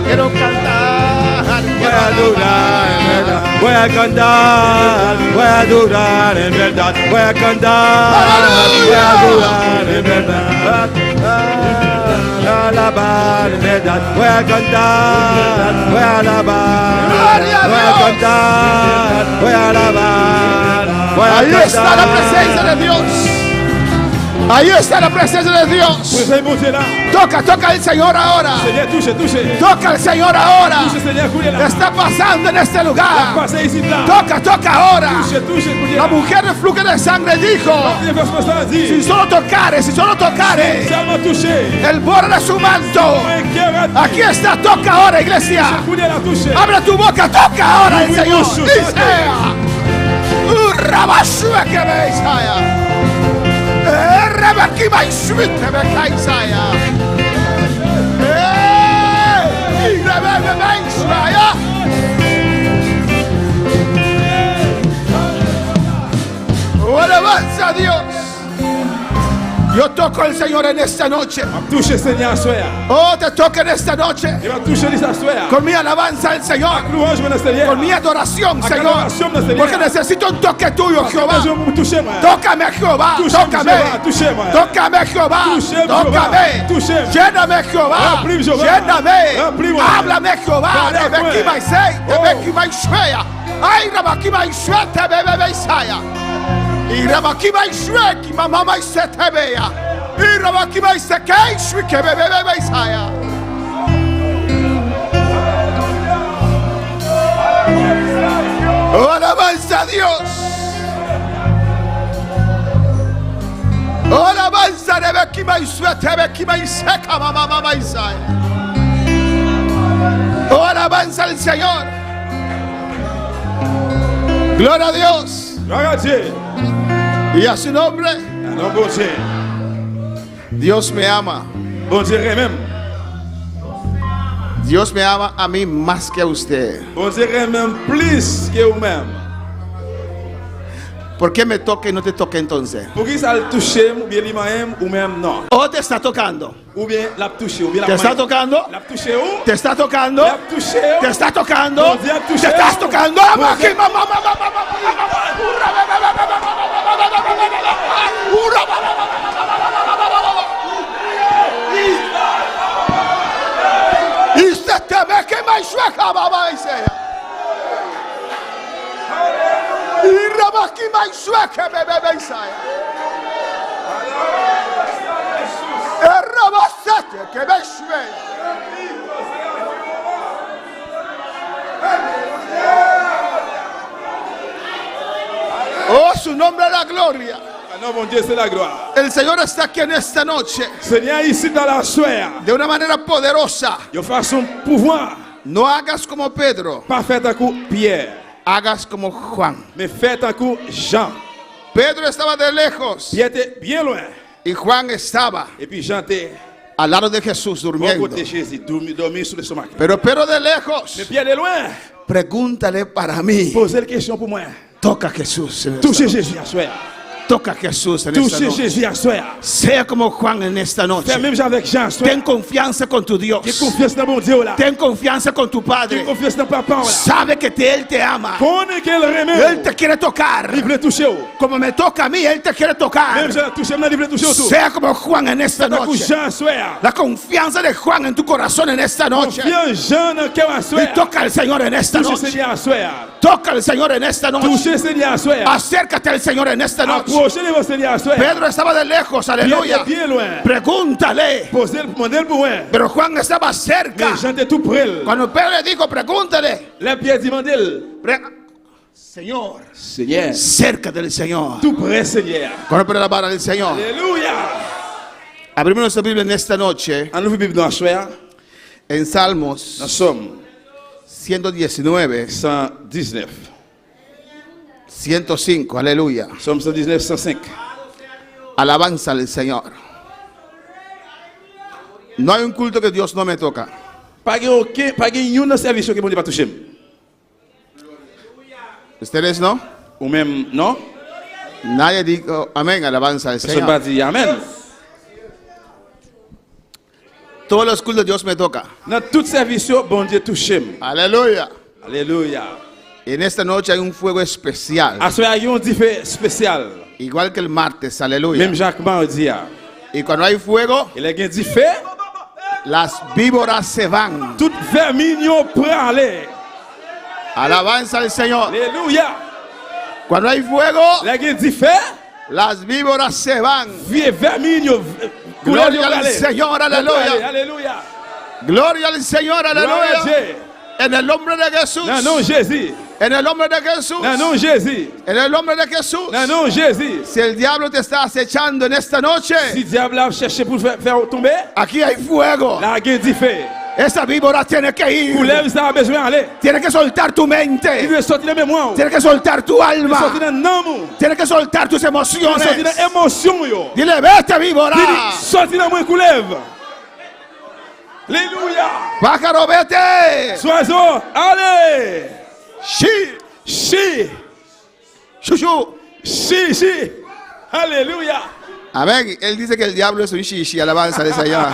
Quiero cantar, Voy a adorar en verdad, voy a cantar, voy a adorar en verdad, voy a cantar, voy a adorar en verdad, alabar en verdad, voy a cantar, voy a alabar, voy a cantar, voy a alabar, voy a ahí cantar. está la presencia de Dios. Ahí está la presencia de Dios. Toca, toca al Señor ahora. Toca al Señor ahora. Está pasando en este lugar. Toca, toca ahora. La mujer del flujo de sangre dijo: si solo tocare, el borde de su manto. Aquí está, toca ahora, iglesia. Abre tu boca, toca ahora el Señor. Rabashua que me Isaya. Rebeki vai suite me Isaya. Rebeki vai Isaya. Oh, alabanza a Dios. Yo toco al Señor en esta noche. Touche Seigneur soir. Oh, te toco en esta noche. Il va toucher lui sa soir. Con mi alabanza al Señor. Louange mon Seigneur. Con mi adoración, Avec Señor. l'adoration de Seigneur. Porque necesito un toque tuyo, Jehová. Je veux toucher moi. Tócame, Jehová. Touche-moi, Tócame. touche-moi. Tócame, Jehová. Touche-moi, Tócame. touche-moi. Lléname, Jehová. Remplis-moi, Jehová. Lléname. Remplis-moi. Háblame, Jehová. Parle avec Rebeki moi. Maisei. Oh. Rebeki Maishuea. Ay, Rabaki Maishuea. Tebebe Maisaya. Y Rabaki Maishuea. Ki Mama Maise Tebea. Y Rabaki Maise Keishwi. Kebebe Maisaya. Oh, alabanza a Dios. Oh, alabanza de Bekima y Suete, Bekima y Seca, Mamá Isaiah. Oh, alabanza al Señor. Gloria a Dios. Gloire à Dieu. Y a su nombre. Non, bon Dieu. Dios me ama. Bon Dieu même. Dios me ama a mí más que a usted. Bon Dieu même plus que vous-même. ¿Por qué me toca y no te toca entonces? Pour qui ça le touche ou bien lui-même ou même non. Oh, te está tocando. Ou bien la touche ou bien la ¿Te está tocando? La touche ou? ¿Te está tocando? La touche ou? ¿Te está tocando? Bon Dieu touche. ¿Te estás tocando? Y se te ve que me sueca, mamá y sea. Y rabaki me sueca, bebé y sea. Rabasete que me sueca. Oh, su nombre es la gloria. Non, mon Dieu, c'est la gloire. El Señor está aquí en esta noche Seigneur, ici dans la soirée, de una manera poderosa. de façon pouvoir, No hagas como Pedro, pas fait un coup Pierre, hagas como Juan. mais fait un coup Jean. Pedro estaba de lejos Pierre était bien loin, y Juan estaba et puis Jean était al lado de Jesús bon durmiendo. côté Jésus, dormi sur le sommet. Pero Pedro de Mais lejos, Pierre de loin, pregúntale para mí. posez la question pour moi. Toca a Jesús en esta Touchez noche. Jésus à soir. Toca a Jesús en esta Touchez noche. Jésus à soir. Sea como Juan en esta noche. Fais même avec Jean à soir. Ten confianza con tu Dios. J'ai confiance dans mon Dieu là. Ten confianza con tu J'ai Padre. confiance dans papa là. Sabe que Él te ama. Connais qu'elle Él remet. te quiere tocar. Il veut toucher. Como me toca a mí, Él te quiere tocar. Même Jean touché, il veut toucher autour. Sea como Juan en esta Tant que noche. Jean à soir. La confianza de Juan en tu corazón en esta noche. Confiance Jean dans le cœur à Y soir. toca al Señor en esta Touchez noche. Seigneur à soir. Toca al Señor en esta noche. Touchez Seigneur à soir. Acércate al Señor en esta noche. Approchez-vous Seigneur à soir. Pedro estaba de lejos, Pierre aleluya. était bien loin. Pregúntale. Posez le modèle pour moi. Pero Juan estaba cerca. Mais Jean était tout près. Cuando Pedro le dijo, pregúntale. La Pierre dit modèle. Señor, Seigneur. cerca del Señor. Tout près Seigneur. Cuando la mano del Señor. Alléluia. Abrimos nuestra Biblia en esta noche En nous Bible dans soir. en Salmos Dans Somme 119, 119. 105, aleluya. Somme 119, 105. Alabanza al Señor. No hay un culto que Dios no me toca. Pas un service que mon Dieu va toucher. ¿Ustedes no? Ou même non. Nadie dijo amén, alabanza al Personne va Señor. dire Amen. Todos los cultos Dios me toca. Dans tout service, bon Dieu touche. Aleluya. Alléluia. En esta noche hay un fuego especial. À soir, il y a un diffé spécial. Igual que el martes, aleluya. Même Jacques mardi. Y cuando hay fuego, Il y a un diffé. las víboras se van. Tout vermignon prend aller. Alabanza al Señor. Alléluia. Cuando hay fuego, Il y a un diffé. las víboras se van. Vie vermignon. Gloria al Señor, aleluya. Alléluia. Gloria al Señor, Gloire à aleluya. Dieu. En el nombre de Jesús. Dans le nom de Jésus. En el nombre de Jesús. Dans le nom de Jésus. En el nombre de Jesús. Dans le nom de Jésus. Si el diablo te está acechando en esta noche, Si le diable a cherché pour faire tomber, aquí hay fuego. la guerre dit fait. Esa víbora tiene que Pour ir. l'homme, ça a besoin d'aller. Tiene que soltar tu Il mente. veut sortir de mémoire. Tiene que soltar tu Il veut alma. sortir d'un amour. Tiene que soltar tus Il veut sortir emociones. d'une émotion. Yo. Dile, vete víbora. Il dit, sortir dans moi coulève. Alléluia. Pájaro, vete. Soiseau, allez. Sí. Chi. Chuchu. Chi. Alléluia. Amén. Él dice que el diablo es un shishi, alabanza al Señor.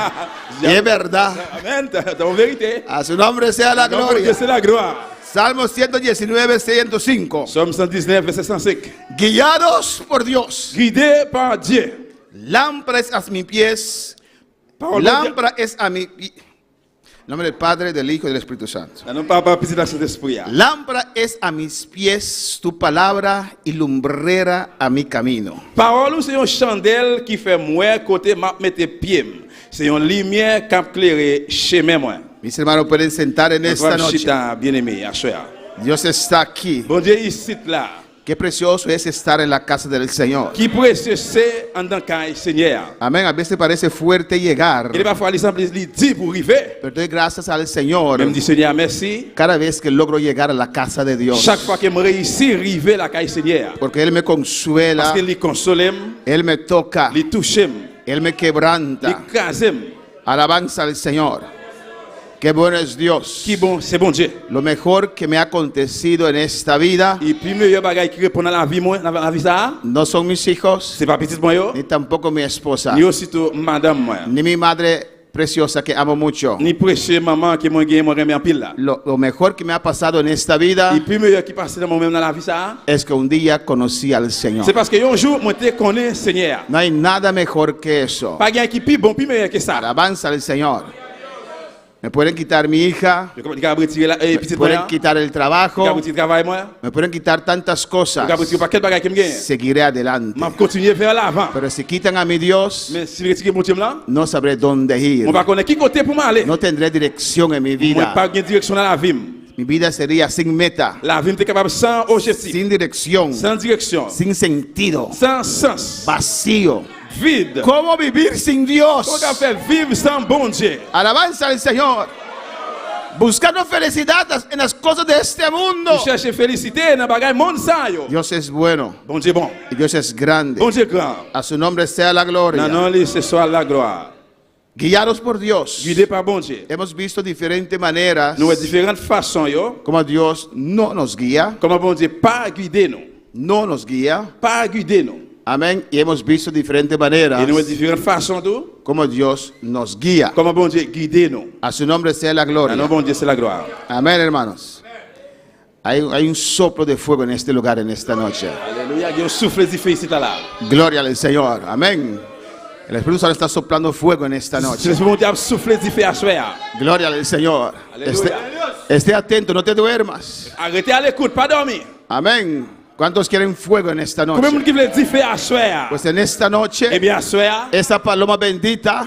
Y es verdad. Amen. C'est en vérité. A su nombre sea la Nom de Dieu, gloria. c'est la gloire. Salmo 119, 105. Somme 119, verset 105. Guiados por Dios. Guidé par Dieu. Lámpara es a mis pies. Parole de Dieu. Lámpara es a mi. En nombre del Padre, del Hijo y del Espíritu Santo. Non pas par petit Saint-Esprit. Lámpara es a mis pies tu palabra y lumbrera a mi camino. Parole c'est une chandelle qui fait moi côté m'a mettre pied. C'est une lumière qui éclaire chemin moi. Mis hermanos pueden sentar en esta noche. Chita bien-aimé, à soir. Dios está aquí. Bon Dieu ici là. Qué precioso es estar en la casa del Señor. Qui précieux c'est en dans caille Seigneur. Amén. A veces parece fuerte llegar. Il va falloir l'exemple il dit pour arriver. Pero doy gracias al Señor Même dit Seigneur merci. cada vez que logro llegar a la casa de Dios. Chaque fois que me réussis arriver la caille Seigneur. Porque Él me Parce consuela, qu'il console, Él me toca, il touche, Él me il quebranta. crase. Alabanza al Señor. Qué bueno es Dios. Qui bon, c'est bon Dieu. Lo mejor que me ha acontecido en esta vida Et puis meilleur bagage qui répond à la vie moi, la vie ça, no son mis hijos, c'est pas petit moi yo, ni tampoco mi esposa, ni aussitôt madame moi, ni mi madre preciosa que amo mucho. ni précieux maman qui moi gagne moi remet en pile là. Lo mejor que me ha pasado en esta vida Et puis meilleur qui passe dans moi même dans la vie ça, es que un día conocí al Señor. c'est parce que un jour moi te connais Seigneur. No hay nada mejor que eso. Pas gagne qui plus bon plus meilleur que ça. Alabanza al Señor. Me pueden quitar mi hija, Je comment retirer la petite me pueden moi. quitar el Quand trabajo, petit travail moi, me pueden quitar tantas cosas. quand petit paquet bagage qui me gagne. Seguiré adelante. M'a continuer vers l'avant. Pero si quitan a mi Dios, Mais si retirer mon Dieu là, no sabré dónde ir. on va connaître qui côté pour m'aller. No tendré dirección en mi Moi vida. pas gagne direction dans la vie. Mi vida sería sin meta, La vie est capable sans objectif, sin dirección, sans direction, sin sentido, sans sens, vacío. vide. ¿Cómo vivir sin Dios? Comment faire vivre sans bon Dieu? Alabanza al Señor. Buscando felicidad en las cosas de este mundo. Tu cherches félicité dans bagage monde ça yo. Dios es bueno Bon Dieu bon. y Dios es grande. Bon Dieu grand. A su nombre sea la gloria. Non non, ce soit la gloire. Guiados por Dios. Guidé par bon Dieu. Hemos visto diferentes maneras Nous avons différentes façons yo. como Dios no nos guía, Comment bon Dieu pas guider nous. no nos guía. Pas guider nous. Amén. Y hemos visto diferentes Et maneras nous avons différentes façons tout. como Dios nos guía. Comment bon Dieu guider nous. A su nombre sea la gloria. Non bon Dieu c'est la gloire. Amén, hermanos. Hay un soplo de fuego en este lugar, en esta noche. Alléluia, il y a un souffle difficile là. Gloria al Señor. Amén. El Espíritu Santo está soplando fuego en esta noche. C'est bon Dieu a soufflé difficile à soir. Gloria al Señor. Aleluya. Esté atento, no te duermas. Arrêtez à l'écoute, pas dormir. Amén. ¿Cuántos quieren fuego en esta Combien de noche? monde qui veut difficile à soir? Pues en esta Eh noche, bien à soir, esta paloma bendita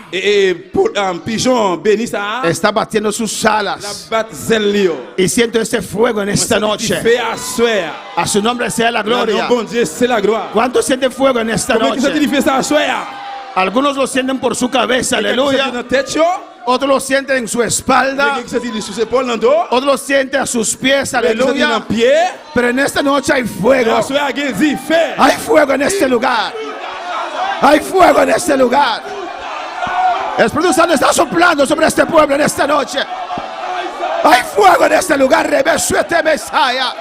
pour un pigeon béni ça, está batiendo sus la alas. bat zellio. Y siento ese fuego en esta noche. Difficile à soir. A su nombre sea la Non, gloria. bon Dieu, c'est la gloire. ¿Cuántos sienten fuego en esta Combien qui sont noche? difficile à soir? Algunos lo sienten por su cabeza, aleluya. Dans tête yo, Otros lo sienten en su espalda. qui sont sur ses épaules dans dos, Otros lo sienten a sus pies, qui sont dans aleluya. pied. Pero en esta noche hay À fuego. soir, il y a difficile. Hay fuego en este lugar. Hay fuego en este lugar. El Espíritu Santo está soplando sobre este pueblo en esta noche. Hay fuego en este lugar. Rebesuete Mesaya.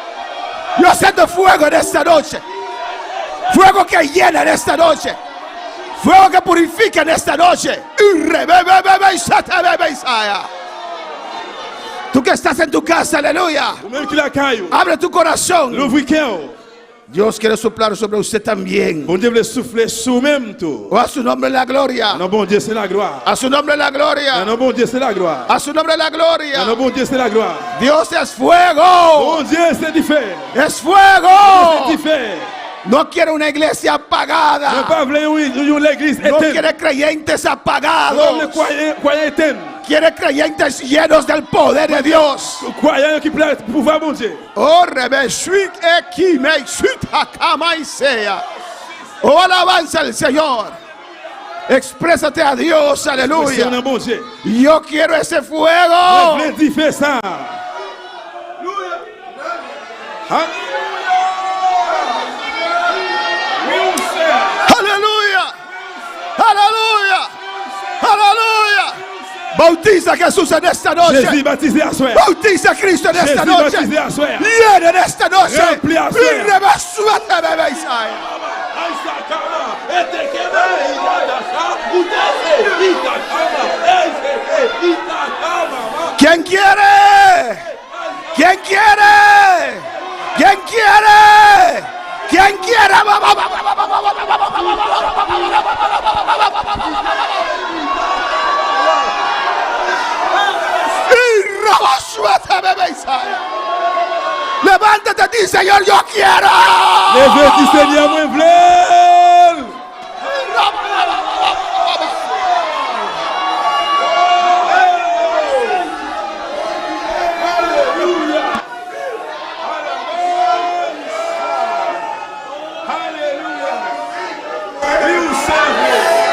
Yo siento fuego en esta noche. Fuego que llena en esta noche. Fuego que purifica en esta noche. Tú que estás en tu casa, aleluya. Ou même qui la caillou. Abre tu corazón. L'ouvre cœur. Dios quiere soplar sobre usted también. Bon Dieu veut souffler sous même tout. O a su nombre la gloria. Non, bon Dieu, c'est la gloire. A su nombre la gloria. Non, bon Dieu, c'est la gloire. A su nombre la gloria. Non, bon Dieu, c'est la gloire. Dios es fuego. Bon Dieu, c'est différent. Es C'est fuego. différent. No quiere una iglesia Ne apagada. pas vouloir l'église No éteinte. quiere creyentes Ne apagados. pas croyants éteints. Quiere creyentes llenos del poder de Dios. Croyants qui plaisent pouvoir bon Dieu. Oh, rebesuit ekime suit hakama isea. Oh, alabanza al Señor. Exprésate a Dios, C'est aleluya. un bon Dieu. Yo quiero ese Je fuego. voulais dire faire ça. Hein? Aleluya. Aleluya. Aleluya. Bautiza a Jesús en esta noche. Jésus baptisé à soir. Bautiza a Cristo en esta Jésus noche. baptisé à soir. Llena en esta noche. Rempli a Y rebasuete, bebé Isaías. ¿Quién quiere? ¿Quién quiere? ¿Quién quiere? ¿Quién quiere? Levántate, di Señor, yo quiero. Levez-toi, Seigneur, moi v'lè.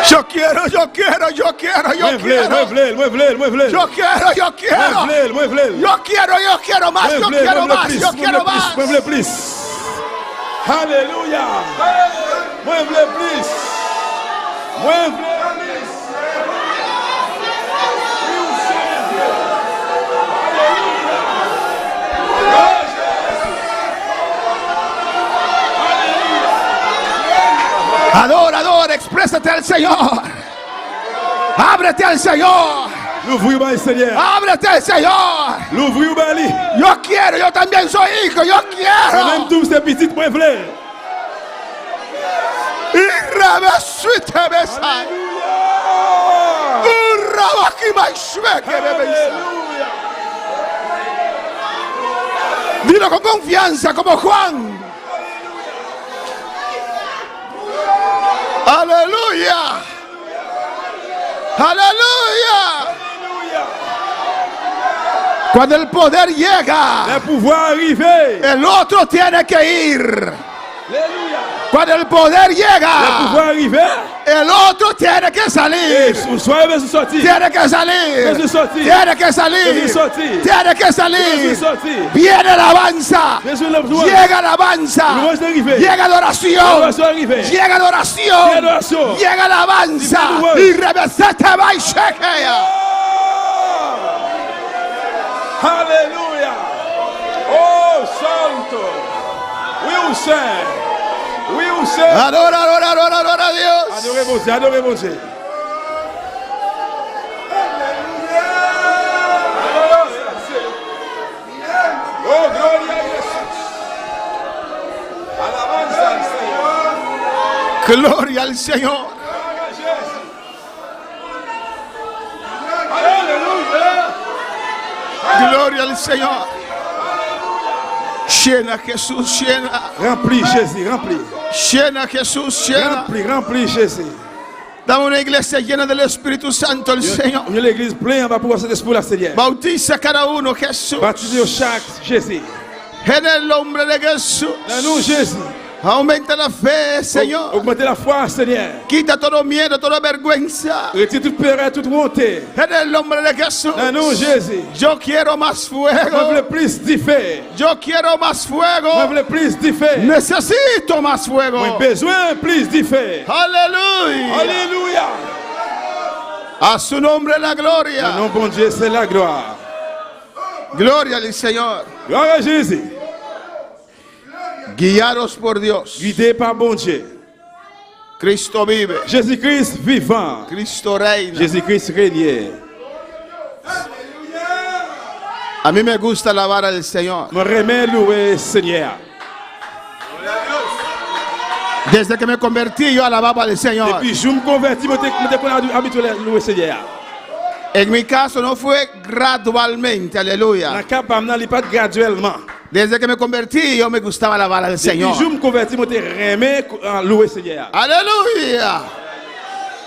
Yo quiero, yo quiero, yo quiero, yo quiero. Moi v'lè. Yo quiero, yo quiero. Moi v'lè. Yo quiero más, yo quiero más, yo quiero más. Moi v'lè plus. Alléluia. Moi v'lè plus. Moi v'lè plus. Adora, adora, exprésate al Señor. Ábrete al Señor. L'ouvrir au Seigneur. Ábrete al Señor. L'ouvrir au Bali. Yo quiero, yo también soy hijo, yo Même quiero. tous ces petites moi v'lè. Y rebesuite besai. Y rabakimaishweke bebesai. Dilo con confianza como Juan. Aleluya. Aleluya. Cuando el poder llega, Le pouvoir arriver. el otro tiene que ir. Alléluia. Cuando el poder Le llega, pouvoir arriver. el otro tiene que Et salir. soyez bien sortis. Tiene que salir. Jesús sorti. Tiene que salir. Jesús sorti. Tiene que salir. Jesús sorti. Viene la alabanza. Jesús le besoin. Llega la alabanza. Louange d'arriver. Llega la oración. Louange d'arriver. Llega la oración. Llega la oración. Llega la alabanza. Louange. Y rebesete va y shekea. Alléluia. Oh, santo. Oui, ou saint. Oui, ou saint. Adora, adora, adora, adora a Dios. Adorez mon Dieu, adorez mon Dieu. Oh, gloria a Jesús. Alabanza al Señor. Gloria al Señor. Gloria a Jesús. Aleluya. Gloria al Señor. Llena Jesús, llena. Remplis Jésus, remplis. Llena Jesús, llena. Remplis, remplis Jésus. Dame una iglesia llena del Espíritu Santo, el Señor. Une l'église pleine va pouvoir cet esprit la Seigneur. Bautiza cada uno, Jesús. Baptisez chaque Jésus. En el nombre de Jesús. Dans nous Jésus. Aumenta la fe, Señor. Augmentez la foi, Seigneur. Quita todo miedo, toda vergüenza. Retire toute peur et toute montée. En el nombre de Jesús. Dans nous Jésus. Yo quiero más Moi fuego. le plus d'effet. Yo quiero más Moi fuego. le plus d'effet. Necesito más fuego. Moi besoin plus d'effet. Aleluya. Alléluia. A su nombre la gloria. Non, bon Dieu, c'est la gloire. Gloria al Señor. Gloire à Jésus. Guiados por Dios. Guidé par bon Dieu. Cristo vive. Jésus-Christ vivant. Cristo reina. Jésus-Christ régnier. A mí me gusta alabar al Señor. Me remets louer Seigneur. Desde que me convertí yo alababa al Señor. Depuis je me convertis, je me habitué à louer Seigneur. En mi caso no fue gradualmente, Dans aleluya. le cas, il n'est pas graduellement. Desde que me convertí yo me gustaba alabar al Depuis Señor. je me convertis, je remets à louer Seigneur. Aleluya.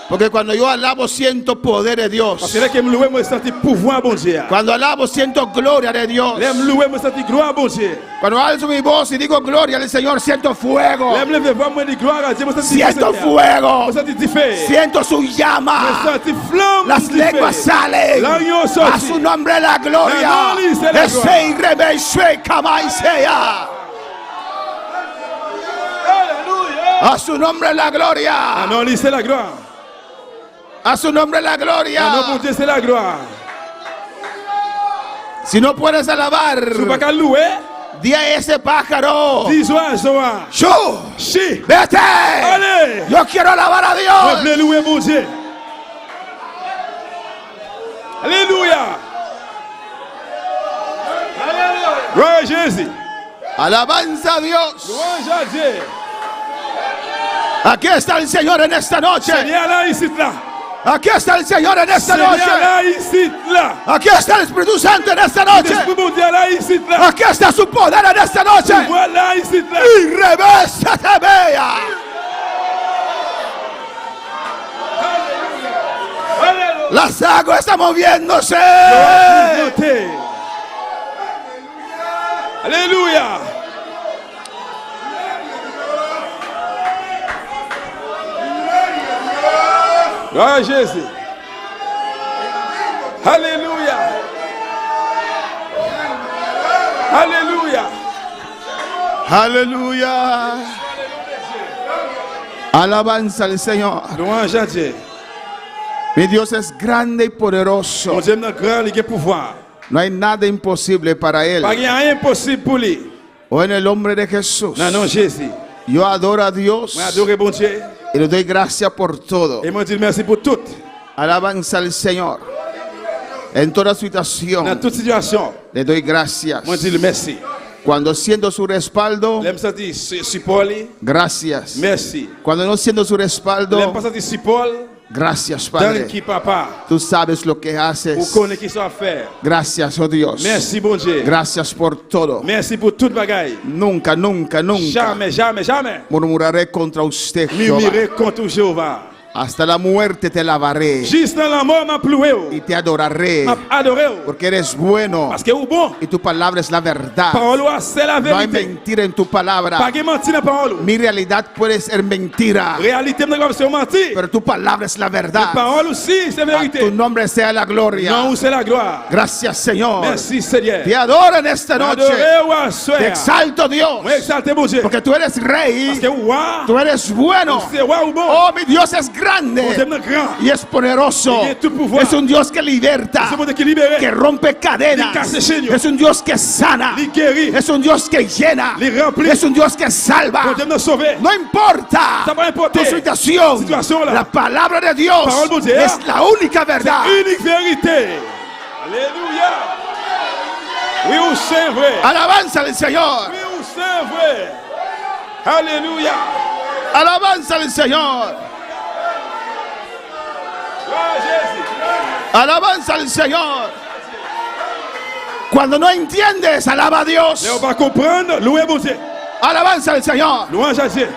Porque cuando yo alabo siento poder de Parce Dios. que là que je loue, je sens pouvoir bon Dieu. Cuando alabo siento gloria de Dios. Là je loue, je sens gloire bon Dieu. Cuando alzo mi voz y digo gloria al Señor, siento fuego. Là je lève voix, moi de gloire à Dieu, je sens Siento fuego. Je sens feu. Siento su Je llama. sens flamme. Las lenguas salen. L'agneau A sorti. su nombre la gloria. La gloria, c'est la gloire. Ese irrebeshwe kamaisea. A su nombre la Ah gloria. non, lui c'est la gloire. A su nombre la Ah non, gloria. mon Dieu, c'est la gloire. Si no puedes alabar, Tu ne peux pas louer. Di a ese pájaro. Dis oiseau, Shoo, chi, vete. allez, Yo quiero alabar a on Dios. veut louer mon Dieu. Alléluia. Gloire à Jésus. Alabanza a Dios. Louange à Dieu. Aquí está el Señor en esta noche. Seigneur là, ici, là. Aquí está el Señor en esta Seigneur noche. là, ici, là. Aquí está el Espíritu Santo en esta noche. L'Esprit mon Dieu là, ici, là. Aquí está su poder en esta noche. Voilà, ici, là. Y revésate, vea. Las aguas están moviéndose. Alléluia. Gloire à Jésus. Alléluia. Alléluia. Aleluya. Alabanza al Señor. Louange à Dieu. Mi Dios es grande y poderoso. Mon Dieu est grand, il a pouvoir. No hay nada imposible para Él. Pas rien impossible pour lui. O en el nombre de Jesús. Non, non, Jésus. Yo adoro a Dios Moi, adore bon Dieu. y le doy gracias por todo. Et moi, dis merci pour tout. Alabanza al Señor. En toda Dans situación toute situation, le doy gracias. moi, dis merci. Cuando siento su respaldo, L'aime sentir support, gracias. merci. Cuando no siento su respaldo, L'aime pas sentir support, gracias, donne Padre. qui papa. Tú sabes lo que Vous haces. connaissez qui soit faire. Gracias, oh Dios. Merci, bon Dieu. Gracias por todo. Merci pour toute bagaille. Nunca, nunca, nunca Jamais, jamais, jamais. murmuraré contra usted, Jehová. Murmurer contre Jéhovah. Hasta la muerte te alabaré Juste dans la mort, m'a ploué. y te adoraré, M'a adoré. porque eres bueno Parce que vous bon. y tu palabra es la verdad. Parole, c'est la No hay vérité. mentira en tu palabra. Pas que mentir dans la parole. Mi realidad puede ser mentira, Réalité, nous avons mentir. pero tu palabra es la verdad. Parole aussi, c'est A vérité. tu nombre sea la gloria. Non, c'est la gloire. Gracias, Señor. Merci, Seigneur. Te adoro en esta noche. Adoré ou Te assoir. exalto, Dios, Moi, exalté, mon Dieu. porque tú eres Parce rey. que roi, Tú eres bueno. c'est roi ou bon. Oh, mi Dios es Mon Dieu grande est grand. y es poderoso. Tiene tu pouvoir. Es un Dios que liberta, C'est mon Dieu qui libère. que rompe cadenas. Li casse chaînes. Es un Dios que sana. Li guérit. Es un Dios que llena. Li remplit. Es un Dios que salva. Mon Dieu nous sauvé. No importa Ça va importer. tu situación. Situación, la palabra de Dios parole de Dieu. es la única verdad. Unique vérité. Alléluia. Oui, ou c'est vrai. Alabanza al Señor. Oui, ou c'est vrai. Alléluia. Alabanza al Señor. Gloire à Jésus. Alabanza al Señor. Cuando no entiendes, alaba a Dios. Mais on va comprendre. Louez mon Dieu. Alabanza al Señor. Louange à Dieu.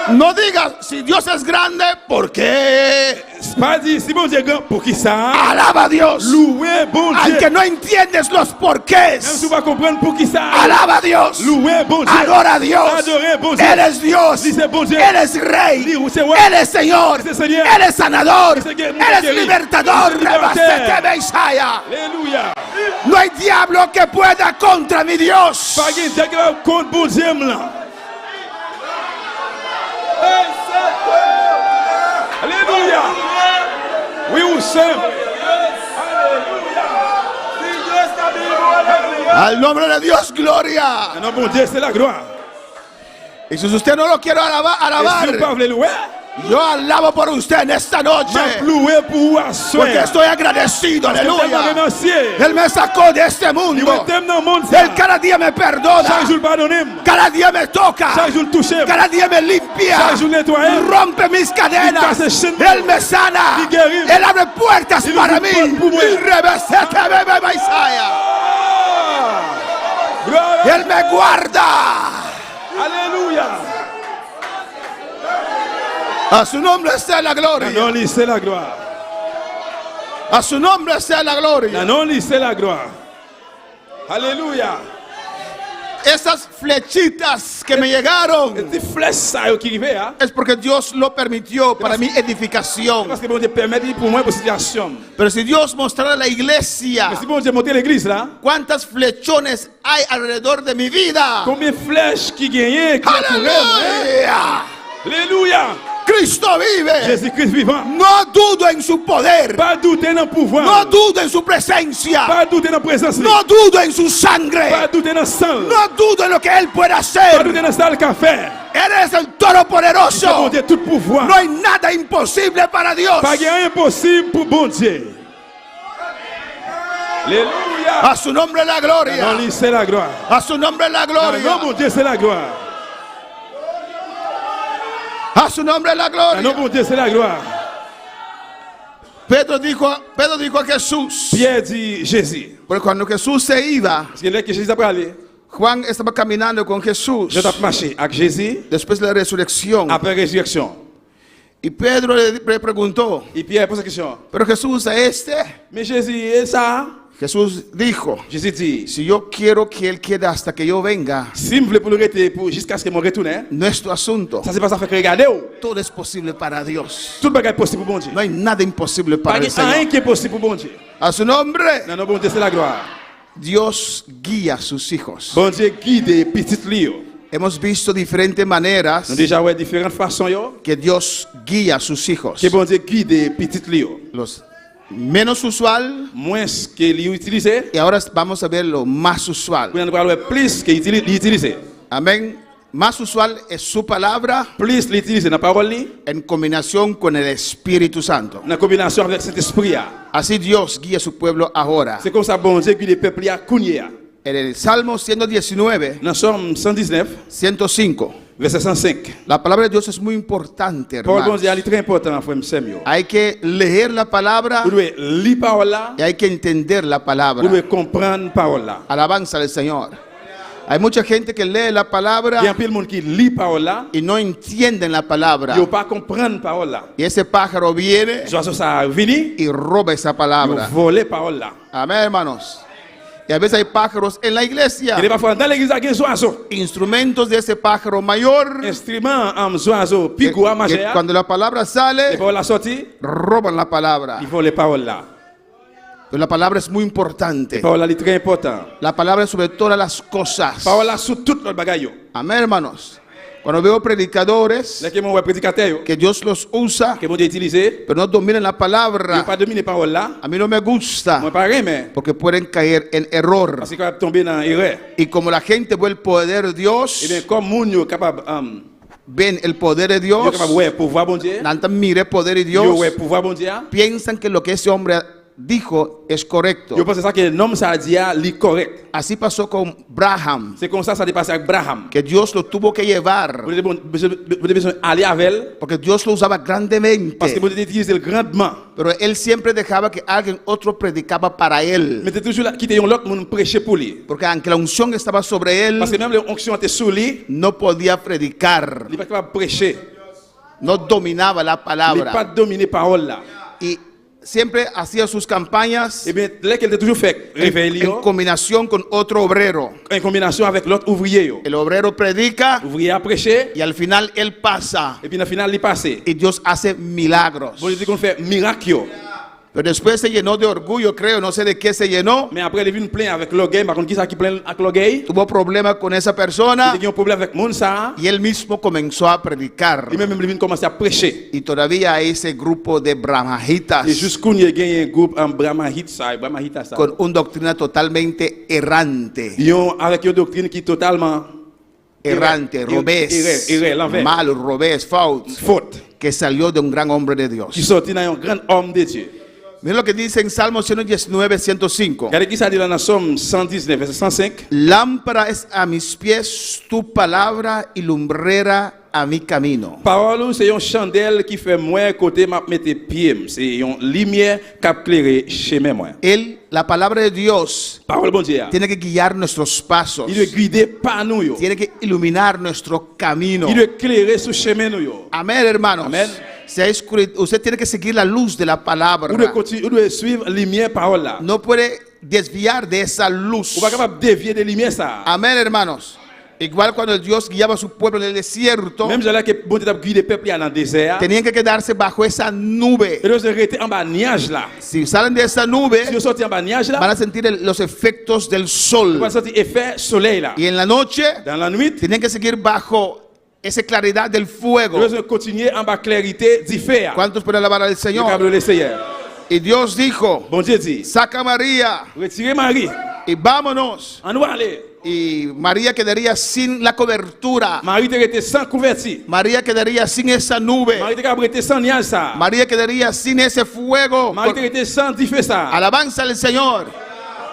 No digas si Dios es grande, ¿por qué? Pas dit si mon Dieu est grand, pour qui ça? Alaba a Dios. Louez bon Dieu. Al que no entiendes los Même porqués, si on va comprendre pour qui ça? alaba a Dios. Louez bon Dieu. Adora a Dios. Adorez bon Dieu. Él es Dios. Dice bon Dieu. Él es Rey. Dice roi. Él es Señor. Dice Señor. Él es sanador. Dice que- Él es que- libertador. Dice libertateur. Rebasete Isaiah. Alléluia. No hay diablo que pueda contra mi Dios. Pas qu'il y a contre bon Dieu là. Alléluia. Oui, ou c'est. Al nombre de Dios, gloria. Non, bon Dieu, c'est la gloire. Y si usted no lo quiere Et si vous alabar, pas louer, yo alabo por usted en esta noche. m'a loué pour vous asseoir. Porque estoy agradecido, Parce que tellement aleluya. remercié. Él me sacó de este Il mundo. vous t'aime dans le monde. Él cada día me perdona. Chaque jour, pardonnez. Cada día me toca. Chaque jour, touchez. Cada día me limpia. Chaque jour, nettoyez. Rompe mis cadenas. Il casse chaînes. Él me sana. Il guérit. Él abre puertas Il para ouvre mí. portes pour moi. Y revesete bebe Isaia. Gloire. Él me guarda. Alléluia. A su nombre sea la gloria. Non, lui, c'est la gloire. A su nombre sea la gloria. Non, lui, c'est la gloire. Alléluia. Esas flechitas que me llegaron Des flèches ça qui arrivent, hein? es porque Dios lo permitió para mi edificación. Parce que bon Dieu permet pour moi pour situation. Pero si Dios mostrara la iglesia, Mais si bon Dieu monter l'église là, cuántas flechones hay alrededor de mi vida. combien de flèches qui gagnent, qui entourent moi, hein? Aleluya. Alléluia. Cristo vive. Jésus-Christ vivant. No dudo en su poder. Pas douter dans le pouvoir. No dudo en su presencia. Pas douter dans la présence. No dudo en su sangre. Pas douter dans le sang. No dudo en lo que Él puede Pas hacer. douter dans ça le café. Eres el C'est bon Todopoderoso. Dieu tout pouvoir. No hay nada imposible para Dios. Pas rien impossible pour bon Dieu. Alléluia. A su nombre la Non, gloria. lui c'est la gloire. A su nombre la Non, gloria. mon Dieu c'est la gloire. A su nombre la Non, gloria. mon Dieu c'est la gloire. Pedro dijo a Jesús. Pierre dit Jésus. Porque cuando Jesús se iba, Parce que là que Jésus a parlé, Juan estaba caminando con Jesús je t'ai marché avec Jésus después de la resurrección. après résurrection. Y Pedro le preguntó, Et Pierre pose la question. pero Jesús, a este. Mais Jésus, et ça? Jesús dijo, Jésus dit, si yo quiero que Él quede hasta que yo venga, si vous voulez pour le rester jusqu'à ce que je retourne, no es tu asunto. ça c'est pas ça fait que regardez. Todo es posible para Dios. Tout le bagage est possible pour bon Dieu. No hay nada imposible Pas para el rien Señor. qui est possible pour bon Dieu. A su nombre, Non, non, bon Dieu c'est la gloire. Dios guía a sus hijos. Bon Dieu guide petits lieux. Hemos visto diferentes maneras Nous déjà ouais différentes façons yo. que Dios guía a sus hijos. Que bon Dieu guide petits lieux. Los menos usual, Moins que lui utiliser, y ahora vamos a ver lo más usual. pour nous parler plus que utiliser. Amén. Más usual es su palabra Plus l'utiliser dans la parole li, en combinación con el Espíritu Santo. en combinaison avec Saint-Esprit. Así Dios guía a su pueblo ahora. C'est comme ça bon Dieu guide le peuple à Kounia. En el Salmo 119, Dans Somme 119, 105, verset 105. la palabra de Dios es muy importante, Parole bon hermanos. Dieu est très important, frère Samuel. Hay que leer la palabra Vous devez lire parole là, y hay que entender la vous palabra. devez comprendre parole là. Alabanza al Señor. Hay mucha gente que lee la Il y a palabra un peu de monde qui lit parole là, y no entienden la palabra. il ne pas comprendre parole là. Y ese pájaro viene Les oiseaux ça vini, y roba esa ils palabra. volent parole là. Amén, hermanos. Y a veces hay pájaros en la iglesia. Il y a parfois dans l'église il y a des oiseaux. Instrumentos de ese pájaro mayor Instruments en oiseaux, que, pico à que manger. cuando la palabra Les sale, paroles là sorti, roban la palabra. ils volent les paroles là. Pero la palabra es muy Les importante. paroles là c'est très important. La palabra es sobre todas las cosas. Parole là sur tout le bagage. Amén, hermanos. Cuando veo predicadores Là que mon prédicateur que Dios los usa, que mon Dieu utiliser, pero no dominan la il palabra, pas dominer parole là. a mí no me gusta, Moi pas mais porque pueden caer en error. parce qu'il va tomber dans erreur. Y como la gente ve el poder de Et Dios, bien comme moun yo capable ven el poder de yo Dios, capable ouais pouvoir bon Dieu. nantan mire el poder de Yo Dios, ouais pouvoir bon Dieu. piensan que lo que ese hombre dijo es correcto. Yo pense ça que l'homme ça dit li correct. Así pasó con Braham, C'est comme ça s'est passé avec Abraham. que Dios lo tuvo que llevar, Vous devez besoin aller avec elle porque Dios lo usaba parce que grandemente, vous devez utiliser grandement. pero él siempre dejaba que alguien otro predicaba para él, Mais toujours là quitter un l'autre monde prêcher pour lui. porque aunque la unción estaba sobre él, Parce que même les onctions étaient sur lui, no podía predicar, il pas capable prêcher. no dominaba la Il palabra, pas dominer parole là. y siempre hacía sus campañas Et bien là qu'elle était toujours fait en réveillon combinación con otro obrero. en combinaison avec l'autre ouvrier. El obrero predica Ouvrier a prêché y al final él pasa et puis dans le final il passé. y Dios hace milagros. Bon Dieu qu'on fait miracle. Pero después se llenó de orgullo, creo, no sé de qué se llenó. Mais après il vient plein avec l'orgueil, par contre qui ça qui plein avec l'orgueil? Tuvo problema con esa persona Il y a un problème avec monde ça. y él mismo comenzó a predicar. Et même il vient commencer à prêcher. Y todavía hay ese grupo de brahmajitas Et jusqu'où il y a gagné un groupe en Brahmahit ça, con una doctrina totalmente errante. Ils ont avec une doctrine qui est totalement Errante, robés, l'envers. mal, robés, faute, que salió de un gran hombre de Dios. qui sortit dans un grand homme de Dieu. Mira lo que dice en Salmo 119, 105. Regardez qui ça dit dans la Somme 119, verset 105. Lámpara es a mis pies tu palabra y lumbrera a mi camino. Parole, c'est une chandelle qui fait moi côté m'a mettre pied. C'est une lumière qui éclaire chemin moi. La palabra de Dios Parole bon Dieu. tiene que guiar nuestros pasos. Il doit guider pas nous yo. Tiene que iluminar nuestro camino. Il doit éclairer ce chemin nous yo. Amén, hermanos. Amén. Usted tiene que seguir la luz de la palabra. Vous devez continuer, vous devez suivre la lumière parole là. No puede desviar de esa luz. Vous pas capable de dévier de lumière ça. Amén, hermanos. Igual cuando Dios guiaba a su pueblo en el desierto, Même là que bon Dieu a guidé peuple dans le désert. tenían que quedarse bajo esa nube. Et ils rester en bas nuage là. Si salen de esa Si nube, vous sortez en bas nuage là, van a sentir los efectos del vous sol. allez sentir effet soleil là. Y en la noche, Dans la nuit, tenían que seguir bajo esa claridad del Nous fuego. devons continuer en bas clarité du feu. ¿Cuántos pueden alabar al Le Señor? câble le Seigneur. Y Dios dijo, Bon Dieu dit, saca a María retirez Marie, y vámonos. on doit aller. Y María quedaría sin la cobertura. Marie te rete sans couverture. María quedaría sin esa nube. Marie te rete sans nuage ça. María quedaría sin ese fuego. Marie te rete sans du feu ça. Alabanza al Señor.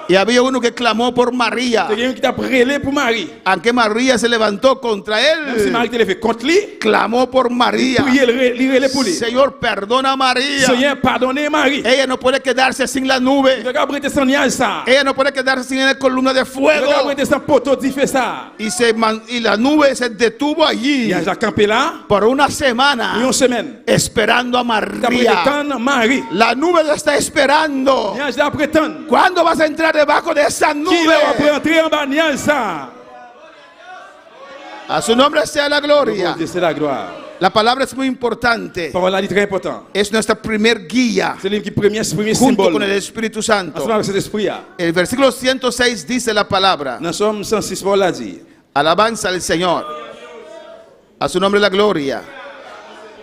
Y había uno que clamó por María. C'est quelqu'un qui t'a prélé pour Marie. Aunque María se levantó contra Même si él, Marie te l'a fait contre lui, clamó por María. priez le relais pour lui. Señor, perdona a María. Seigneur, pardonnez Marie. Ella no puede quedarse sin la Tu nube. dois rete sans nuage ça. Ella no puede quedarse sin la columna de Tu fuego. dois rete sans poteau du feu ça. Y la nube se detuvo allí Il a campé là, por una et semana une semaine. esperando a T'as María. prétendre Marie. La nube lo está esperando. Nuage là prétendre. ¿Cuándo vas a entrar debajo de esa Qui va nube? entrer en bas nuage ça? A su nombre sea la gloria. C'est la gloire. La palabra es muy importante. La parole là est très important. Es nuestra primer guía C'est le premier junto con symbole. el Espíritu Ensemble Santo. avec cet esprit là. El versículo 106 dice la palabra. Dans Somme 106, Paul a dit. Alabanza al Señor. A su nombre la gloria.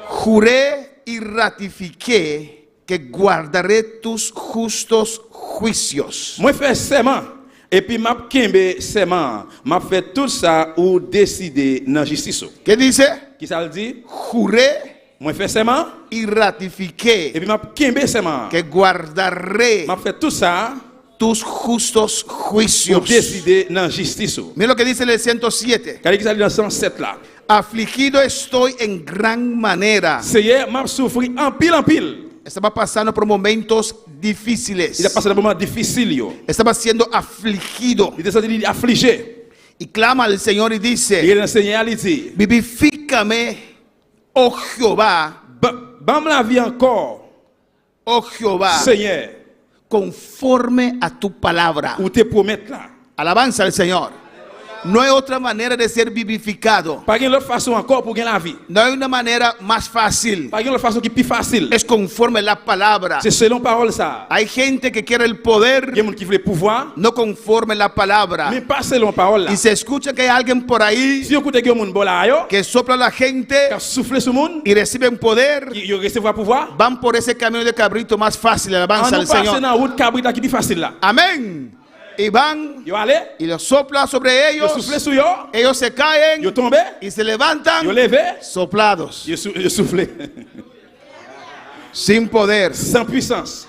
Juré y ratifiqué que guardaré tus justos juicios. Moi fais serment et puis m'a kembe serment, m'a fait tout ça ou décider dans justice. ¿Qué dice? Qui ça le dit? Juré Moi fais serment y et ratifiqué puis m'a kembe serment. que guardaré M'a fait tout ça tus justos pour juicios. décider dans justice. Mira lo que dice el 107. Car qui ça dit dans 107 là. Afligido estoy en gran manera. Seigneur m'a souffri en pile en pile. Estaba pasando por momentos Il a difíciles. passé un moment difficile yo. Estaba siendo afligido. Il était senti affligé. Y clama al Señor y Et dice, le Seigneur lui dit, vivifícame, oh Jehová, bam la vie encore, oh Jehová, Seigneur, conforme a tu palabra. ou te promettre là. Alabanza al Señor. No hay otra manera de ser vivificado. Pas une autre façon encore pour gagner la vie. No hay una manera más fácil. Pas une autre façon qui est plus facile. Es conforme a la palabra. C'est selon parole ça. Hay gente que quiere el poder, Il y a des gens qui veulent le pouvoir, no conforme a la palabra. mais pas selon parole là. Y se escucha que hay alguien por ahí Si on écoute que monde bola yo, que sopla a la gente qui souffle sur monde, y reciben poder, qui recevoir pouvoir, van por ese camino de cabrito más fácil. Alabanza on al passe Señor. dans route cabrit là qui est plus facile là. Amén. Y van Yo allez, y lo sopla sobre yo ellos. souffle sur yo, Ellos se caen yo tombe, y se levantan yo levé, soplados, yo souffle sin poder. sans puissance.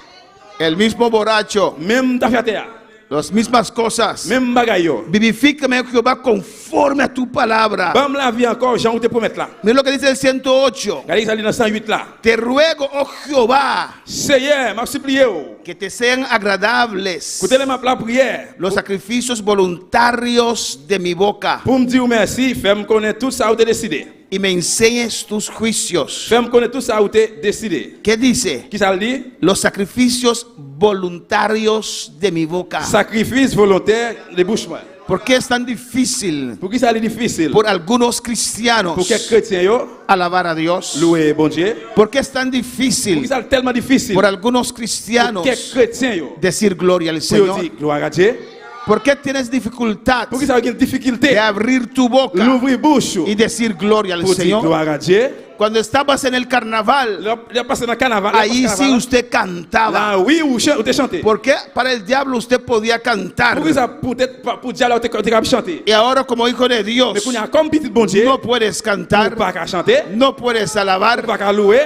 El mismo borracho, Même d'affaire, las mismas cosas. même bagaille yo. Vivifícame, oh Jehová, conforme a tu palabra. Bam la vie encore, Jean ou te promettre là. Mira lo que dice el 108. Regardez ça dit dans 108 là. Te ruego, oh Jehová, Seigneur, m'a supplié yo. que te sean agradables Écoutez ma la prière. los sacrificios voluntarios de mi boca Pour me dire merci, fais-moi connaître tout ça où tu décidé. y me enseñes tus juicios. Fais-moi connaître tout ça où tu décidé. ¿Qué dice? Qui ça le dit? Los sacrificios voluntarios de mi boca. Sacrifice volontaire de bouche moi. ¿Por qué es tan difícil Pour qui ça est difficile? por algunos cristianos Pour que chrétiens yo alabar a Dios? louer bon Dieu. ¿Por qué es tan Pour qui difícil ça est tellement difficile? por algunos Pour cristianos que chrétiens yo decir gloria al pour Señor? dire gloire à Dieu. ¿Por qué tienes dificultad Pour qui ça a une difficulté? de abrir tu boca L'ouvrir bouche y decir gloria al pour dire Señor? gloire à Dieu. Cuando estabas en el carnaval, Il a passé dans le carnaval. ahí sí usted cantaba. Là, oui, ou te chanter. Porque para el diablo usted podía cantar. Pour qui ça peut-être pour dire là tu capable chanter. Y ahora como hijo de Dios, Mais qu'on a comme petit bon Dieu, no puedes cantar, pas qu'à chanter, no puedes alabar. pas qu'à louer.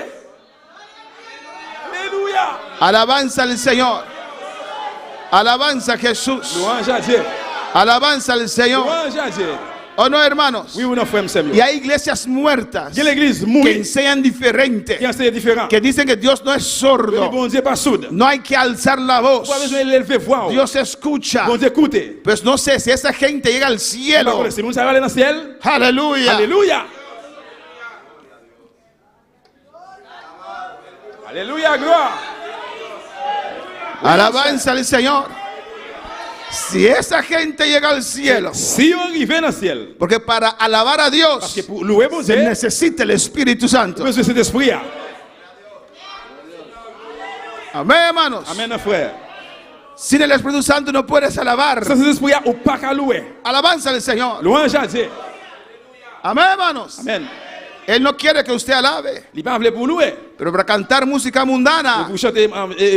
Alléluia. Alabanza al Señor. Alabanza a Jesús. Louange à Dieu. Alabanza al Señor. Louange à Dieu. ¿O no, hermanos? Oui ou non, frère, monsieur? Y hay iglesias muertas Il y a l'église que mouille enseñan diferente, qui enseigne différent. que dicen que Dios no es Le sordo. bon Dieu pas sourd. No hay que alzar la voz. Pas besoin de l'élever voix. Dios escucha. Bon Dieu écoutez. Pues no sé si esa gente llega al cielo. Si vous savez aller dans le ciel, Aleluya. alléluia. Alléluia, gloire. Alabanza al Señor. Si esa gente llega al cielo, Si on arrive dans le ciel, porque para alabar a parce Dios que pour louer bon se Dieu, necesita el Espíritu Santo. besoin de cet esprit. Amén, hermanos. Amen, frère. Sin el Espíritu Santo no puedes alabar. Sans cet esprit, ou pas qu'à louer. Alabanza al Señor. Louange à Dieu. Amén, hermanos. Amen. Él no quiere que usted alabe. Il pas vle pour louer. Pero para cantar música mundana, Pour chanter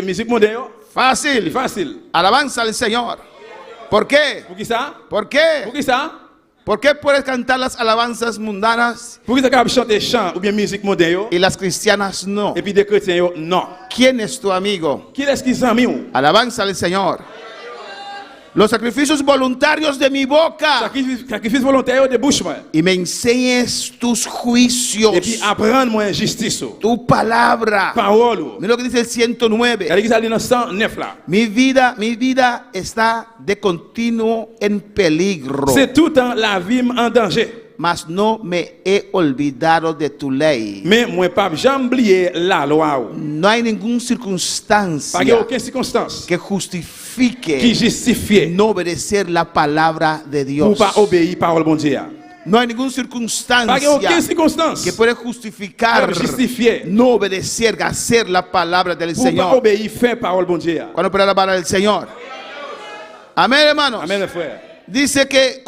musique mondaine, c'est fácil. facile. Alabanza al Señor. ¿Por qué? Pour qui ça? ¿Por qué? Pour qui ça? ¿Por qué puedes cantar las alabanzas mundanas Pour qui ça capable chanter chant ou bien musique mondaine y las cristianas no? et puis des chrétiens yo, non. ¿Quién es tu amigo? Qui est-ce qui s'ami ou? Alabanza al Señor. Los sacrificios voluntarios de mi boca. Sacrifice volontaire de bouche moi. Y me enseñes tus juicios. Et puis apprendre moi justice. Tu palabra. Parole. Mira lo que dice el 109. Il y a dans 109 là. Mi vida está de continuo en peligro. C'est tout le temps la vie en danger. Mas no me he olvidado de tu ley. Mais moi pas jamais oublier la loi. No hay ninguna Pas circunstancia aucune circonstance que qui justifique justifie no obedecer la palabra de pour Dios. pas obéir parole bon Dieu. No hay ninguna Pas circunstancia aucune circonstance que puede justificar Pour justifier. no obedecer, hacer la palabra del pour pas Señor. obéir faire parole bon Dieu. ¿Cuándo puede la palabra del Señor? Amén, hermanos. Amen frère. Dice que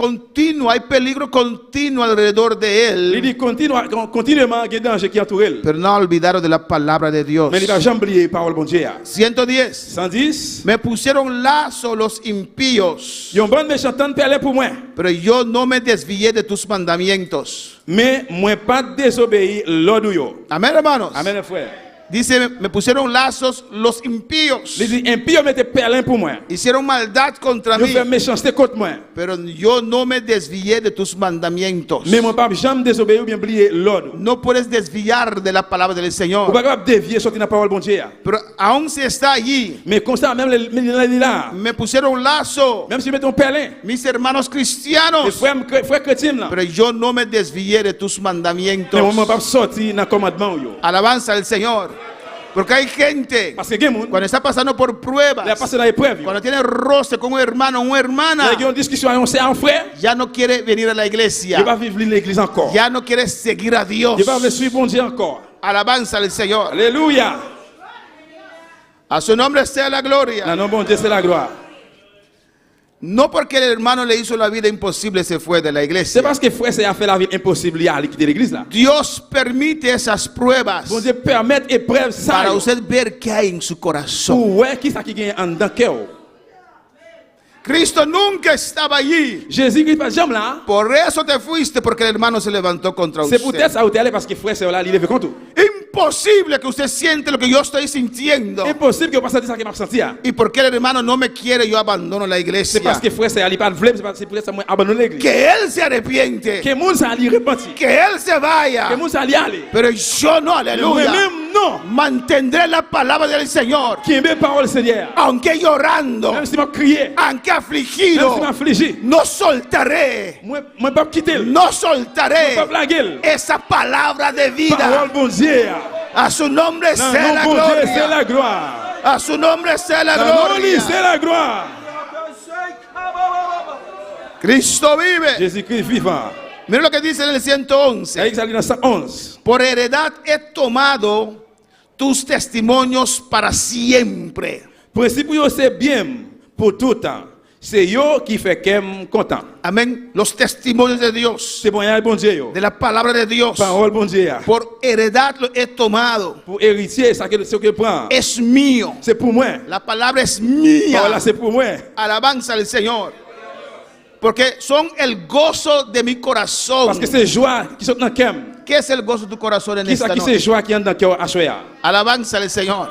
hay peligro continuo alrededor de Il él, dit continuellement il y a danger qui entoure elle. pero no ha olvidado de la palabra de Dios. Mais il va jamais oublier parole bon Dieu. 110. 110. Me pusieron lazo los impíos, Yon bon méchant tant parler pour moi. pero yo no me desvié de tus mandamientos. Mais moi pas désobéir l'ordre yo. Amén, hermanos. Amen frère. Dice, me pusieron lazos los impíos. Il dit impie mette perlin pour moi. Hicieron maldad contra Yo mí, fais méchanceté contre moi. pero yo no me desvié de tus mandamientos. Mais moi pas jamais désobéir ou bien oublier l'ordre. No puedes desviar de la palabra del Ou Señor. pas capable dévier sortir dans la parole bon Dieu. Pero aún si está allí, Mais constant même là. me pusieron lazo Même si met ton perlin. mis hermanos Les cristianos, frères chrétiens là. pero yo no me desvié de tus Mais moi mandamientos. pas sortir dans commandement yo. Alabanza al Señor. Porque hay gente, Parce que gen moun cuando está pasando por la pruebas, passe dans l'épreuve. yo. cuando tiene roce con un hermano o una hermana, Il y a une discussion avec un frère. ya no quiere venir a la Je iglesia, vais vivre l'église encore. ya no quiere seguir a Dios. Je vais suivre bon Dieu encore. Alabanza al Señor. Alléluia. A su nombre sea la Le gloria. nom bon Dieu c'est la gloire. No porque el hermano le hizo la vida imposible se fue de la C'est iglesia. parce que frère c'est a fait la vie impossible à quitter l'église là. Dios permite esas pruebas Bon Dieu permet épreuve ça. para yo. usted ver qué hay en su corazón. Pour ouais qui ça qui gagne en dans cœur. Cristo nunca estaba allí. Jésus Christ pas jamais là. Por eso te fuiste, porque el hermano se levantó contra C'est peut-être usted. ça où t'es allé parce que frère c'est là il est contre. Imposible que usted siente lo que yo estoy sintiendo. Impossible que vous passiez ça qui m'a senti. Y porque el hermano no me quiere, yo abandono la C'est iglesia. parce que frère c'est allé pas de flemme, c'est pour ça moi abandonner l'église. Que él se arrepiente, Que monde ça allé repentir. que él se vaya. Que monde ça allé aller. Pero yo no, aleluya. Même non. Mantendré la palabra del Señor, Qui aime parole Seigneur. aunque llorando, Même si m'a crié. aunque Même si afligido, m'a affligé. no soltaré, Moi pas quitter. no Moi soltaré pas blaguer. esa palabra de vida. Parole bon Dieu. A su nombre Non, sea la bon Dieu c'est gloria. la gloire. A su nombre sea la Non, lui, c'est gloria. la gloire. Cristo vive. Jésus-Christ vivant. Mira lo que dice en el C'est 111. avec ça dans 111. Por heredad he tomado tus testimonios para siempre. Principe yo c'est bien pour tout temps. C'est yo qui fait qu'aime content. Amén. Los testimonios de Dios, C'est bon, bon Dieu yo. de la palabra de Dios. Parole bon Dieu. Por heredad lo he tomado. Pour héritier, ça que ce que prend. Es mío. C'est pour moi. La palabra es Parole mía. c'est pour moi. Alabanza al Señor. Porque son el gozo de mi corazón. Parce que c'est joie qui sont dans le cœur. ¿Qué es el gozo de tu corazón en Qui ça esta qui c'est noche? joie qui est dans le cœur à choisir. Alabanza al Señor.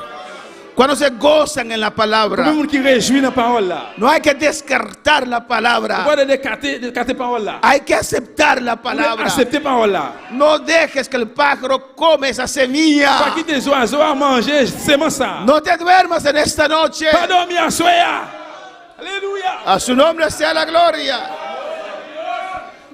Cuando se gozan en la Pour palabra, le monde qui réjouit dans la parole là. no hay que descartar la palabra. Pourquoi de décarter parole là? Hay que aceptar la Palabra. palabra. Accepter parole là. No dejes que el pájaro come esa Pas semilla. quitter les oiseaux à manger, c'est moi ça. No te duermas en esta noche. Pas dormir à choisir. Alléluia. A su nombre sea la gloria.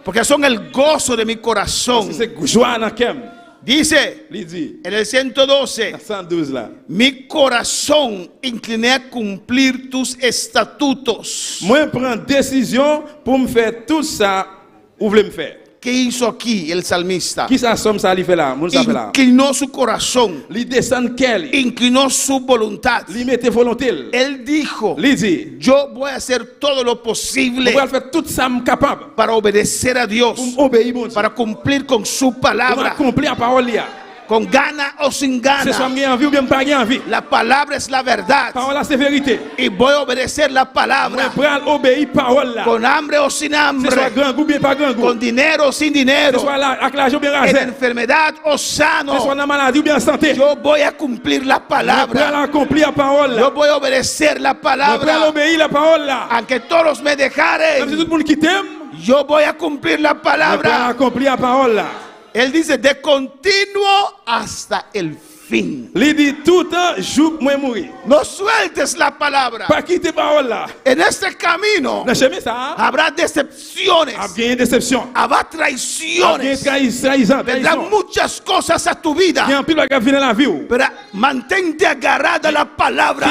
Porque son el gozo de mi corazón. C'est joie dans le cœur. Dice Il dit, en el 112, 112 là. mi corazón incliné a cumplir tus estatutos. Moi, je prends décision pour me faire tout ça, ou voulez me faire. ¿Qué hizo aquí el salmista? Qui ça somme ça li fait là? Moun ça fait là. Inclinó su corazón, Li descend quel? inclinó su voluntad. Li mette volonté. Él dijo, Li dit, yo voy a hacer todo lo posible on va faire tout ça capable para obedecer a Dios, pour obéir mon Dieu. para cumplir con su Pour palabra, accomplir la parole là. con gana o sin C'est soit gana. me envie ou bien pas envie. La palabra es la verdad Parole là c'est vérité. y voy a obedecer la Moi palabra, prends obéir parole là. con hambre o sin C'est soit hambre, grand goût bien pas grand goût. con dinero o sin C'est dinero, soit là avec l'argent bien en rasé. enfermedad o C'est soit sano. dans la maladie ou bien en santé. Yo voy a cumplir la Moi prends palabra, accomplir la parole yo là. voy a obedecer la Moi prends palabra, obéir la parole là. aunque todos me Même si dejaren, tout le monde qui t'aime, yo voy a cumplir la moi prends palabra. accomplir la parole là. Él dice de continuo hasta el fin. Li dit tout le temps, jour moi mourir. No sueltes la palabra. Pas quitter parole là. En este camino Dans chemin ça, habrá decepciones, a gagné déception. habrá A gagné traiciones, trahison. vendrán muchas cosas a tu Il y a vida, un pile qui vient dans la vie. pero mantente agarrada a la palabra.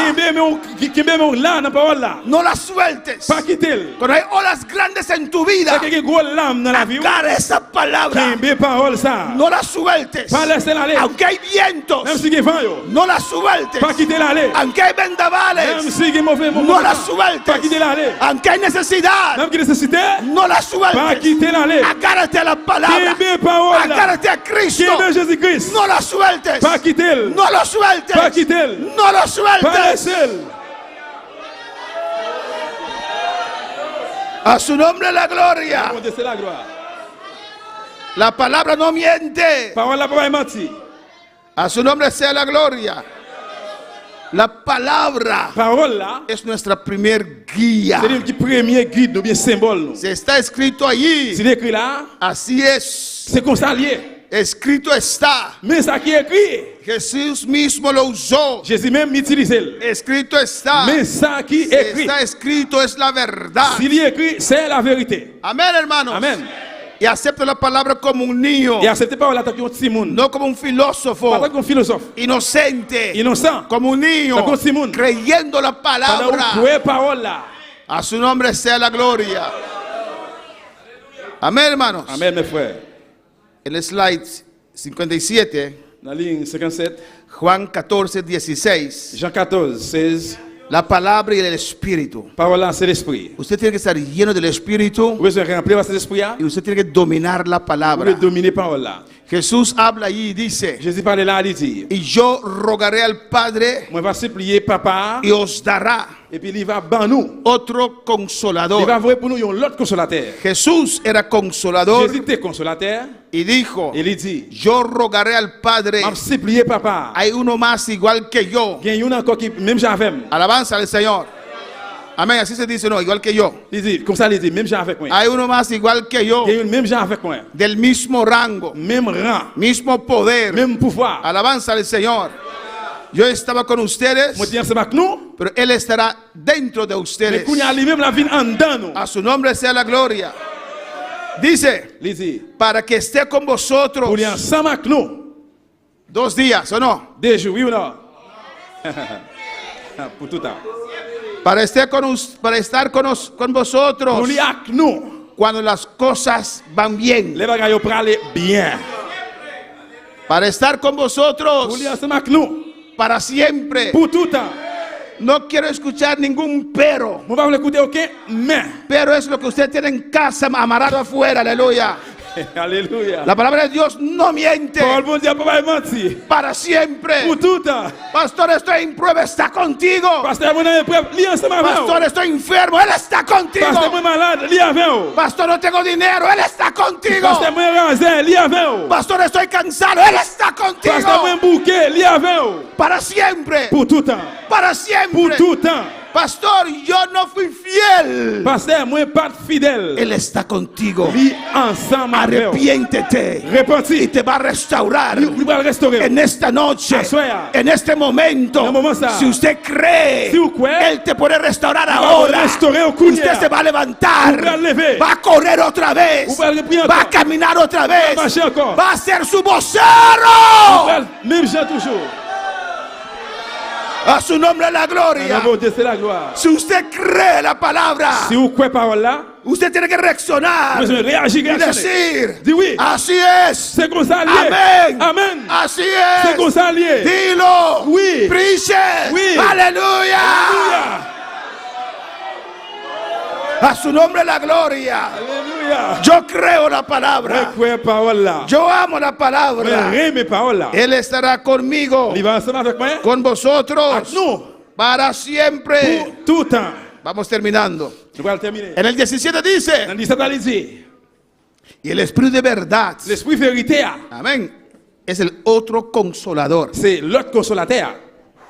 Qui même là dans parole là. No la sueltes. Pas quitter. Cuando hay olas grandes en tu vida, Ça qui gros l'âme dans la vie. agarra esa palabra. Qui parole ça. No la sueltes. Pas laisser aller. Aunque hay vientos, Même si il vent yo. no la sueltes. Pas quitter l'aller. Aunque hay Même vendavales, si il mauvais no la Pas sueltes. quitter l'aller. Aunque hay necesidad, Même qui nécessité. no la Pas sueltes. quitter l'aller. Agárrate a la palabra. Qui parole là. Agárrate a Cristo. Qui Jésus-Christ. No la sueltes. Pas quitter. No lo sueltes. Pas quitter. No lo Pas sueltes. laisser. A su nombre la gloria. C'est la gloire. La palabra no miente. Parole là pas mentir. A su nombre sea la gloria. La palabra Parole là. es nuestra primer guía. C'est le premier guide ou bien symbole. Si está escrito allí, C'est écrit là. así es. C'est comme ça lié. Escrito está. Mais ça qui est écrit. Jesús mismo lo usó. Jésus même utilise. Escrito está. Mais ça qui Si est écrit. está escrito es la verdad. S'il est écrit, c'est la vérité. Amén, hermanos. Amen. Y acepta la palabra como un niño, Et acceptez pas la tant que petit monde. no como un filósofo Pas comme philosophe. inocente, Innocent. como un niño, Como Simón. creyendo la Pendant palabra. où est parole là. A su nombre sea la gloria. Amén, hermanos. Amen mes frères. El slide 57, Dans la ligne 57, Juan 14, 16. Jean 14, 16. La palabra y el espíritu. Parole là, c'est l'esprit. Usted tiene que estar lleno del espíritu Vous besoin remplir votre esprit là. y usted tiene que dominar la Vous palabra. devez dominer parole là. Jesús habla allí y dice, Jésus parlait là, il dit, y yo rogaré al Padre moi va supplier papa y os dará et puis il va ban nous. otro Il va consolador. voir pour nous l'autre consolateur. Jesús era consolador Jésus était consolateur. y dijo, Et il dit, yo rogaré al Padre, m'a supplier papa. hay uno más igual que yo. Il y en a encore qui même j'avais. Alabanza al Señor. Amén, así se dice, no, igual que yo. Il dit, comme ça il dit, même j'avais moi. Hay uno más igual que yo, Il y a une même j'avais moi. del mismo rango, Même rang, mismo poder. même pouvoir. Alabanza al Señor. Yo estaba con ustedes, Moi tiens c'est avec nous. pero Él estará dentro de Mais ustedes. qu'on y a lui-même la vie en dedans nous. A su nombre sea la gloria. Dice, Il dit, para que esté con vosotros pour y ensemble avec nous. 2 días, ¿o no? Des jours, oui ou non? Pour tout temps. Para estar con vosotros Pour y avec nous. cuando las cosas van bien. Les bagages pour aller bien. Para estar con vosotros Pour y ensemble avec nous. para siempre. Pour tout temps. No quiero escuchar ningún pero. Moi pas écouter aucun mais. Pero es lo que usted tiene en casa amarrado afuera, aleluya. Alléluia. La palabra de Dios no miente. Parole bon Dieu pas mentir. Para siempre. Pour tout temps. Pastor, estoy en prueba, está contigo. Pasteur mon épreuve, li ensemble avec Pastor, nous. estoy enfermo, Él está contigo. Pasteur moi malade, li avec nous. Pastor, no tengo dinero, Él está contigo. Pasteur moi rasé, li avec nous. Pastor, estoy cansado, Él está contigo. Pasteur moi bouquet, li avec nous. Para siempre. Pour tout temps. Para Pour siempre. tout temps. Pastor, yo no fui fiel. Pasteur moi pas fidèle. Él está contigo. Li ensemble avec nous. Arrepiéntete y Repentis. te va a restaurar. Lui va le restaurer. En esta noche, Asuea. en este momento, En el momento, si usted cree, si usted cree, Él te puede restaurar va ahora. a restaurar au Usted se va a levantar, Va a lever. va a correr otra vez, Va a reprendre va a encore. caminar otra vez, Va a marcher encore. va a ser su vocero. Même Jean toujours. A su nombre la gloria. La beauté c'est la gloire. Si usted cree la palabra, Si vous croyez parole là, Usted tiene que reaccionar Vous devez réagir, y réactionner. decir, Dis oui. así es. C'est comme ça lié. Amén. Amen. Así C'est es. comme ça lié. Dilo. Oui. Preach it. Oui. Aleluya. Alléluia. A su nombre la gloria. Alléluia. Yo creo la Je palabra. crois parole là. Yo amo la Je palabra. aime mes paroles là. Él estará conmigo, Il va ensemble avec moi. con vosotros, Avec nous. para siempre. Pour tout le temps. Vamos terminando. Nous allons terminer. En el 17 Dans dice, le 17, elle dit, y el Espíritu de verdad, l'esprit vérité, amén, es el otro consolador. c'est l'autre consolateur.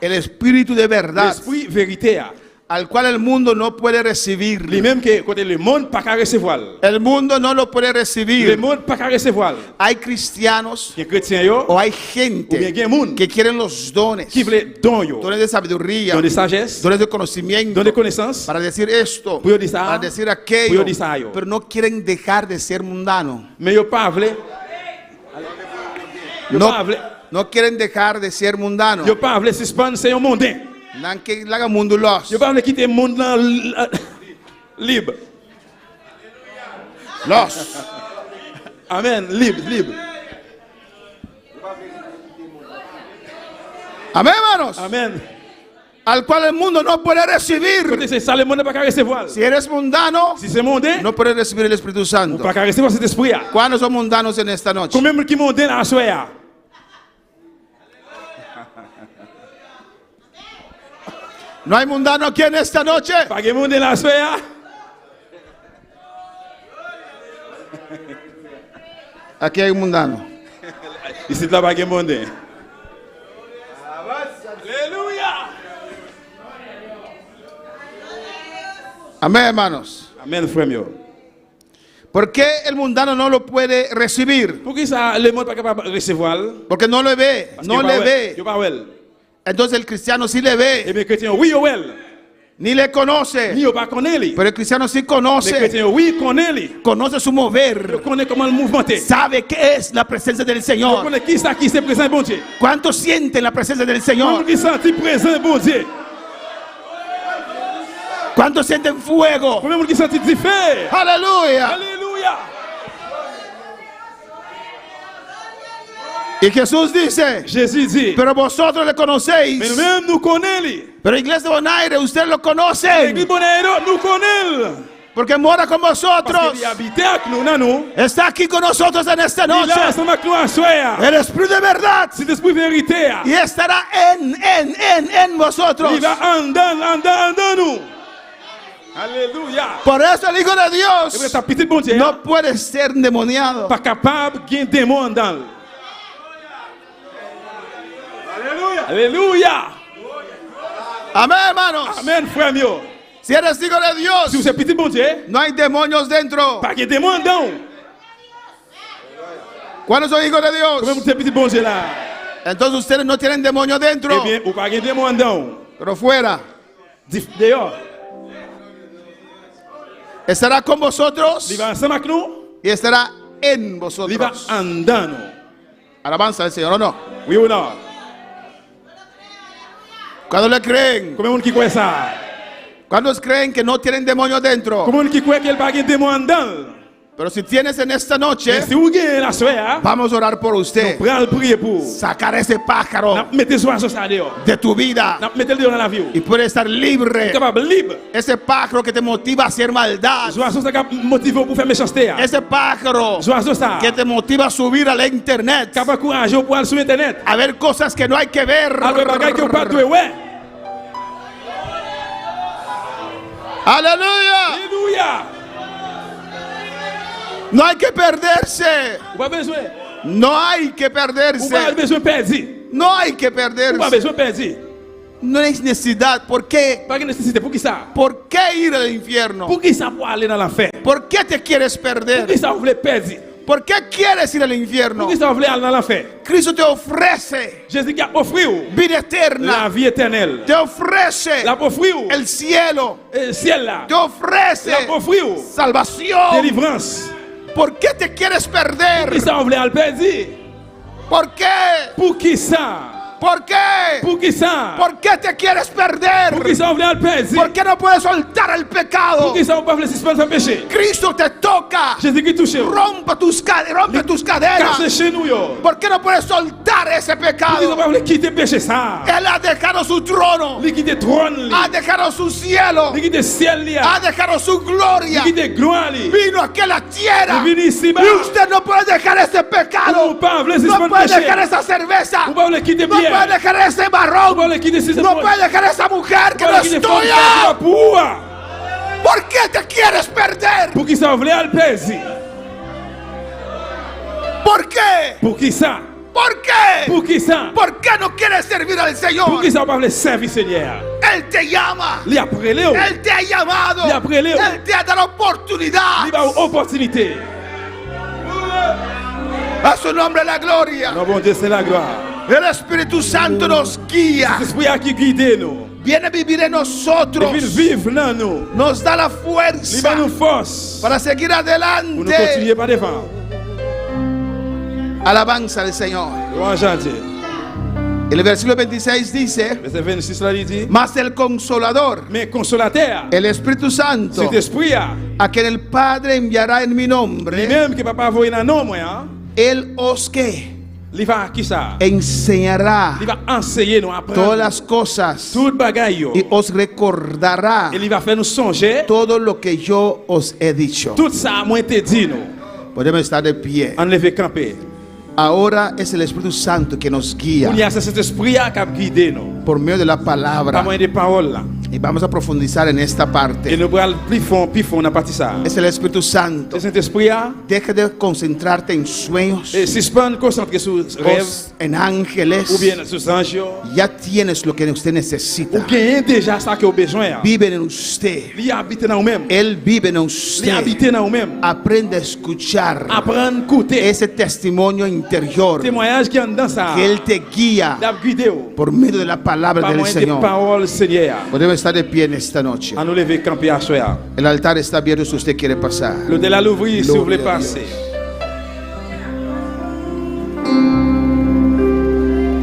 El Espíritu de verdad, L'esprit vérité, al cual el mundo no puede recibir. lui-même que côté le monde pas qu'à recevoir. El mundo no lo puede Le recibir. monde pas qu'à recevoir. Hay cristianos Les chrétiens yo, o hay ou bien gente gen moun que quieren los dones, qui veulent don yo, dones de sabiduría, don de sagesse, dones de conocimiento, don de connaissance, para decir esto, Puedo decir para decir puedo aquello, decir yo. pero no quieren dejar de ser mundano. mais yo pas vle, yo No, pas vle, no quieren dejar de ser mundano. yo pas vle suspendre c'est un mondain. Nan que laga mundulos. Yo pas vle quitter monde là libre. Los. Amen, libre. Amén, hermanos. Amen. Al cual el mundo no puede recibir. Côté c'est ça le monde pas qu'à recevoir. Si eres mundano, Si c'est mondain, no puedes recibir el Espíritu Santo. pas qu'à recevoir cet esprit là. ¿Cuántos son mundanos en esta noche? Combien de qui mondain là soir? ¿No hay mundano aquí en esta noche? Pas que mondain là soir? Aquí hay un mundano. Ici là pas que mondain. Alléluia. Amén, hermanos. Amen, frère mio. ¿Por qué el mundano no lo puede recibir? Pour qui ça le monde pas capable de recevoir? Porque no le ve, Parce no que le yo ve. pas well. Entonces el cristiano sí le Et ve, bien chrétien oui yo well. ni le conoce. Ni yo pas connaît lui. Pero el cristiano sí Les conoce, chrétiens oui connaît lui. conoce su Yo mover, connais comment le mouvementer. sabe qué es la presencia del Yo Señor. connais qui ça qui c'est présent bon Dieu. ¿Cuántos sienten la presencia del Comment Señor? qui senti présent bon Dieu. ¿Cuántos sienten fuego? Combien de qui senti du feu. Aleluya. Alléluia. Y Jesús dice, Jésus dit, pero vosotros le mais conocéis. nous-mêmes nous connaissons lui. Pero Iglesia de Bonaire, usted lo conoce. L'église Bonaire nous connaît. Porque mora con Parce vosotros. qu'il habite avec nous, non nous. Está aquí con nosotros en esta Il est noche. ensemble avec nous à soir. El Espíritu de verdad. C'est l'esprit vérité. Y estará en vosotros. Il va en dans nous. Alléluia. Por eso el Hijo de Et Dios ta petite bon Dieu, no puede ser endemoniado. pas capable de gagner des démons dans. Alléluia. Amén, hermanos. Amen, frère mio. Si eres hijo de Si Dios, vous êtes petit bon Dieu, no hay demonios dentro. pas de démons dans. ¿Cuáles son hijos de Comment Dios? vous êtes petit bon Dieu là? Entonces ustedes no tienen demonio dentro, Eh bien, ou pas de démons dans. pero fuera. Dehors. Estará con vosotros Il va ensemble avec nous. y estará en Il va vosotros. en dans nous. Alabanza al Señor, ¿o no? Oui ou non? ¿Cuándo le creen? Combien de monde qui croit ça? ¿Cuántos creen que no tienen demonio dentro? Combien de monde qui croit qu'il n'y a pas de démons dans? Pero si tienes en esta noche, Mais si vous gagnez la soirée, vamos a orar por usted. prenez le prier pour. Sacar ese pájaro Mettez soin sur ça dehors. de tu vida Mettez le dehors dans la vie. y puede estar libre. Capable libre. Ese pájaro que te motiva a hacer maldad. Sois sur ça qui motive pour faire méchanceté. Ese pájaro Sois sur ça. que te motiva a subir a la internet, Capable courage pour aller sur internet. a ver cosas que no hay que ver. Alors bagaille que pas toi ouais. Aleluya. Alléluia. No hay que perderse. Ou pas besoin. No hay que Ou pas perderse. besoin perdre. No hay que Ou pas perderse. besoin perdre. No hay necesidad. ¿Por qué? Pas de nécessité pour qui ça? ¿Por qué ir al infierno? Pour qui ça pour aller dans l'enfer? ¿Por qué te quieres Pour perder? qui ça vous voulez perdre? ¿Por qué quieres ir al infierno? Pour qui ça vous voulez aller dans l'enfer? Cristo te ofrece Jésus qui a offert vida la eterna. vie éternelle. Te ofrece La offrir el cielo. le ciel là. Te ofrece La offrir salvación. délivrance. ¿Por qué te quieres Pour qui perder? ça vous voulez aller perdre? ¿Por qué? Pour qui ça? ¿Por qué? Pour qui ça? ¿Por qué te quieres perder? Pour qui ça on voulait le perdre? ¿Por qué no puedes soltar el pecado? Pour qui ça on peut le suspendre le péché? Cristo te toca. Jésus-Christ touche. Rompe tus cadenas. Casse chez nous yo. ¿Por qué no puedes soltar ese Pour qui ça pecado? on peut quitter péché ça? Él ha dejado su trono. Li quitter trône li. Ha dejado su cielo. Li quitter ciel li. Ha dejado su Li gloria. quitter gloire li. Vino aquí a la tierra. Li vini ici bas. Y usted no puede dejar ese pecado. Ou pas le No suspendre puede péché. dejar esa cerveza. Ou pas le quitter No puede bière. dejar ese Ou marrón. pas le quitter ces No puede dejar esa mujer que no es tuya. ¿Por qué te quieres perder? Pour qui ça on voulait le perdre? ¿Por qué? Pour qui ça? ¿Por qué? Pour qui ça? ¿Por qué no quieres servir al Pour Señor? qui ça on peut le servir Seigneur? Él te llama. Li après Léo. Él te ha llamado. Y après Léo. Él te ha dado oportunidad. Li ba opportunité. A su nombre la gloria. Non bon Dieu c'est la gloire. El Espíritu Santo nos guía. L'esprit qui guide nous. Viene a vivir en nosotros. Il vivre dans nous. Nos da la Il fuerza va nous force para seguir pour nous adelante. continuer par devant. Alabanza al Señor. Louange à Dieu. El versículo 26 dice: Verset 26 là il dit, Mas el Consolador, mais consolateur, el Espíritu Santo, cet esprit a quien el Padre enviará en mi nombre, lui-même que papa voyé dans nom moi, Él os que il va qui ça? enseñará Il va enseigner nous todas apprendre las cosas tout bagaille yo. y os recordará Et il va faire nous songer todo lo que yo os he dicho. tout ça moi te dit nous. Podemos estar de pie. En lever camper. Ahora es el Espíritu Santo que nos guía Il y a cet esprit qui a guidé nous. por medio de la Pas palabra. moyen de parole là. Y vamos a profundizar en esta Et parte. nous allons plus fond dans la partie ça. Es el Espíritu Santo. Et cet esprit Deja de concentrarte en sueños, et suspend concentrer sur rêve en ángeles. ou bien sur ange Ya tienes lo que usted ou necesita. gagne déjà ça que vous besoin. Vive en usted. Il habite dans nous-mêmes. Él vive en Il usted. habite dans nous-mêmes. Aprende a escuchar Apprendre écouter. ese testimonio interior Témoignage qui est dans ça. que Él te guía D'ab guider vous. por medio de la palabra Pas del moyen de Señor. parole Seigneur. Podemos estar de pie en esta noche. À nous lever camper à soir. El altar está abierto si usted quiere pasar. Le de la l'ouvrir si vous voulez Gloria a passer.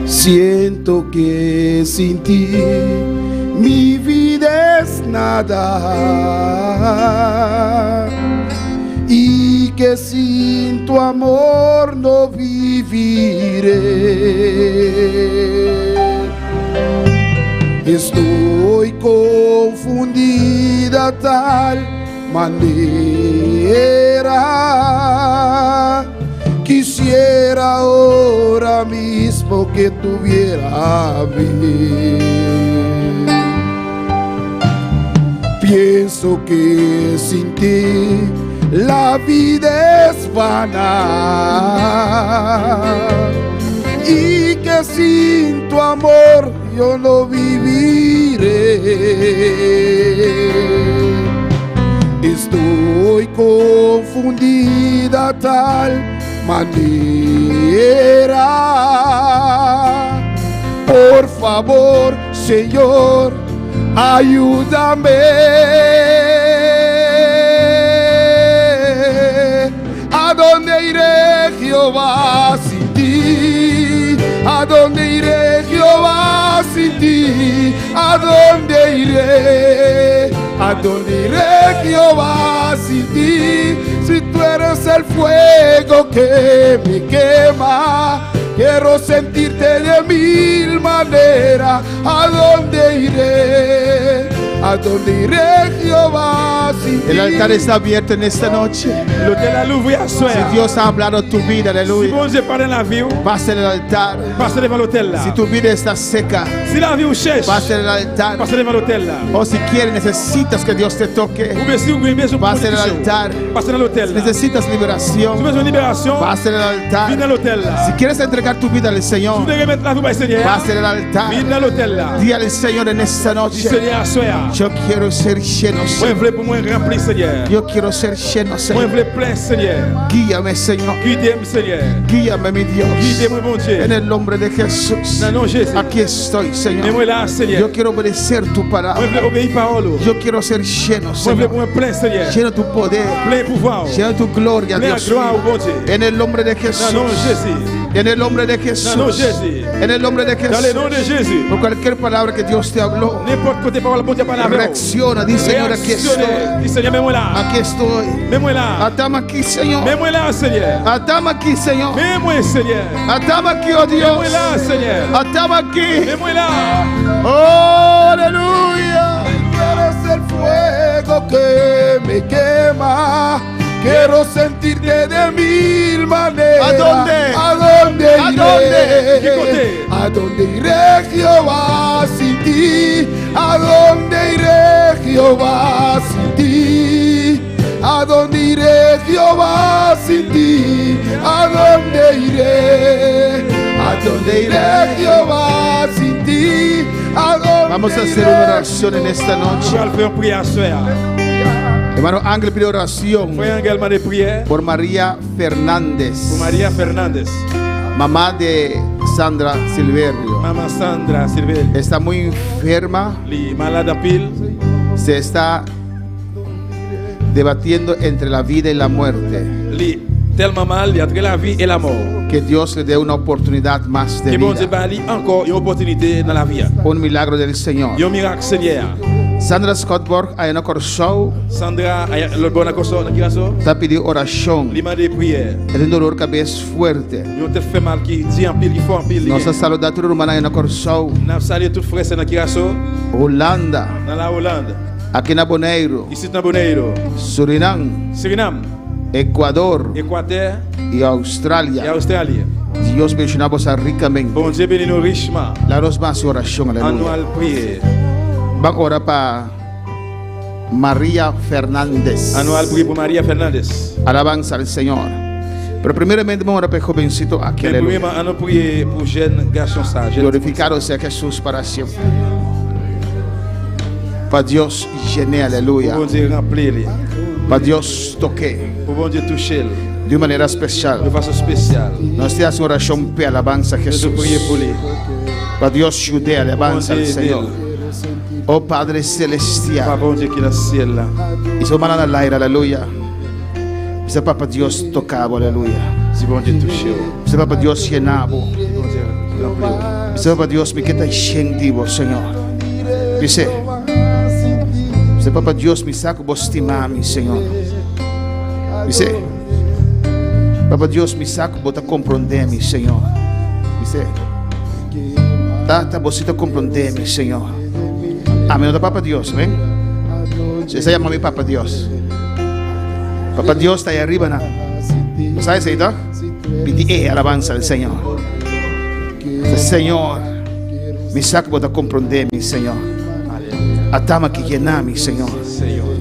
Siento que sin ti mi vida es nada y que sin tu amor no viviré. Estoy confundida tal manera. Quisiera ahora mismo que tuviera bien. Pienso que sin ti la vida es vana y que sin tu amor yo no viviré. Estoy confundida tal manera. Por favor, Señor, ayúdame. ¿A dónde iré, Jehová, sin ti? ¿A dónde iré, Jehová, sin ti? ¿A dónde iré? ¿A dónde iré, Jehová, sin ti? Si tú eres el fuego que me quema, quiero sentirte de mil maneras. ¿A dónde iré? ¿A dónde iré, Jehová, sin ti? El altar está abierto en esta noche. Le de la l'ouvrir à soir. Si Dios ha hablado tu vida, Si aleluya, bon Dieu parle dans la vie, pasa en el altar. passez devant l'hôtel là. Si tu vida está seca, Si la vie vous cherche, pasa en el altar. passez devant l'hôtel là. O si quieres, necesitas que Dios te toque, Ou bien si vous avez besoin de pasa en el protection, altar. passez dans l'hôtel là. Si Necesitas vous avez liberación, besoin de libération, pasa en el venez dans altar. l'hôtel là. Si quieres entregar tu vida al Si Señor, vous voulez remettre la vie au Seigneur, pasa en el altar. venez dans l'hôtel là. Dí al Señor en esta Dis noche: Seigneur à soir. yo quiero ser lleno, Moi, je Señor. voulais pour moi remplir Seigneur. Yo quiero ser lleno, Moi, je Señor. voulais plein Seigneur. Guíame, Señor. Guidez-moi Seigneur. Guíame, mi Dios. Guidez-moi mon Dieu. En el nombre de Jesús. Dans le nom de Jésus. Aquí estoy, Señor. Mets-moi là Seigneur. Yo quiero obedecer tu Moi, je palabra. voulais obéir parole. Yo quiero ser lleno, Moi, je voulais pour Señor. moi plein Seigneur. Lleno tu poder. Plein pouvoir. Lleno tu gloria, Plein Dios gloire au mío. bon Dieu. En el nombre de Dans Jesús. le nom de Jésus. En el nombre de Dans le nom de Jesús. Jésus. En el nombre de Dans le nom de Jesús. Jésus. Por cualquier palabra que Dios te habló, N'importe côté parole bon Dieu parle avec vous. reacciona. Dice, Señor, aquí estoy. Dis Seigneur, mets-moi là. Aquí estoy. Mets-moi là. Atame aquí, Señor. Mets-moi là, Seigneur. Atame aquí, Señor. Mets-moi, Seigneur. Atame aquí, oh Dios. Mets-moi là, Seigneur. Atame aquí. Mets-moi là. Oh, aleluya. Quieres el fuego que me quema. Quiero sentirte de mil maneras. ¿A dónde? ¿A dónde iré? ¿A dónde? ¿Qué côté? ¿A dónde iré, Jehová, sin ti? ¿A dónde iré, Jehová, sin ti? ¿A dónde iré, Jehová, sin ti? ¿A dónde iré? ¿A dónde iré, Jehová, sin ti? ¿A dónde Vamos a hacer una oración en esta noche. Je vais faire une prière ce soir. Hermano Ángel pide oración Frère Angel m'a des prières por María Fernández, pour Maria Fernandez, mamá de Sandra Silverio. Maman Sandra Silverio. Está muy enferma, Li malade en pile. se está debatiendo entre la vida y la muerte. Li tellement mal, il y a entre la vie et la mort. Que Dios le dé una oportunidad más de Que bon Dieu vida. ba li encore une opportunité dans la vie. Un milagro del Señor. Un miracle Seigneur. Sandra Scottborg a una show, Sandra, le bon accord qui raso. está pidiendo oración. Li m'a des prières. Tiene un dolor de cabeza fuerte. Yo te fait mal qui dit en pile, qui fait en pile. Nos ha saludado a hermana en una show. N'a salué tout frère c'est dans qui raso Holanda, dans la Hollande. aquí en Bonaire, Ici dans Bonaire. Surinam, Suriname, Ecuador Équateur y et Australia. Australie. Dios bendicionamos ricamente. Bon Dieu bénit nous richement. La nos más oración, aleluya. Annual prière. Vamos a orar para María Fernández. Annual prière pour Maria Fernandez. Alabanza al Señor. Pero primeramente vamos a orar para el jovencito aquí, Mais aleluya. premièrement, on prier pour jeune garçon sage. Glorificado sea Jesús para siempre. Para Dios llene, aleluya. Pour bon Dieu remplir les. Para Dios toque Pour bon Dieu toucher de manera de especial. façon spéciale. Nos te hace oración pe alabanza a Je te Jesús. prie pour lui. Para Dios ayude, alabanza al Bon Dieu, Señor. Oh Padre Pas celestial. bon Dieu qui est dans le ciel là. Y su mano al aire, aleluya. Dice Papa Dios tocabo, aleluya. Si bon Dieu touche. Dice Papa Dios llenabo. Si bon Dieu remplir. Dice Papa Dios me quita sentivo, Señor. Dice Papa Dios me saco bostimami, Señor. Dice Papa Dios me saco bota comprendemi, Señor. Dice Tata bosita comprendemi, Señor. Amén. Papa Dios, ven. Se llama mi Papa Dios. Papa Dios está ahí arriba, ¿no? ¿Sabes eso? Pidi alabanza al Señor. Dice, Señor, me saco bota comprendemi, Señor. Atama que llenami, Señor. Seigneur.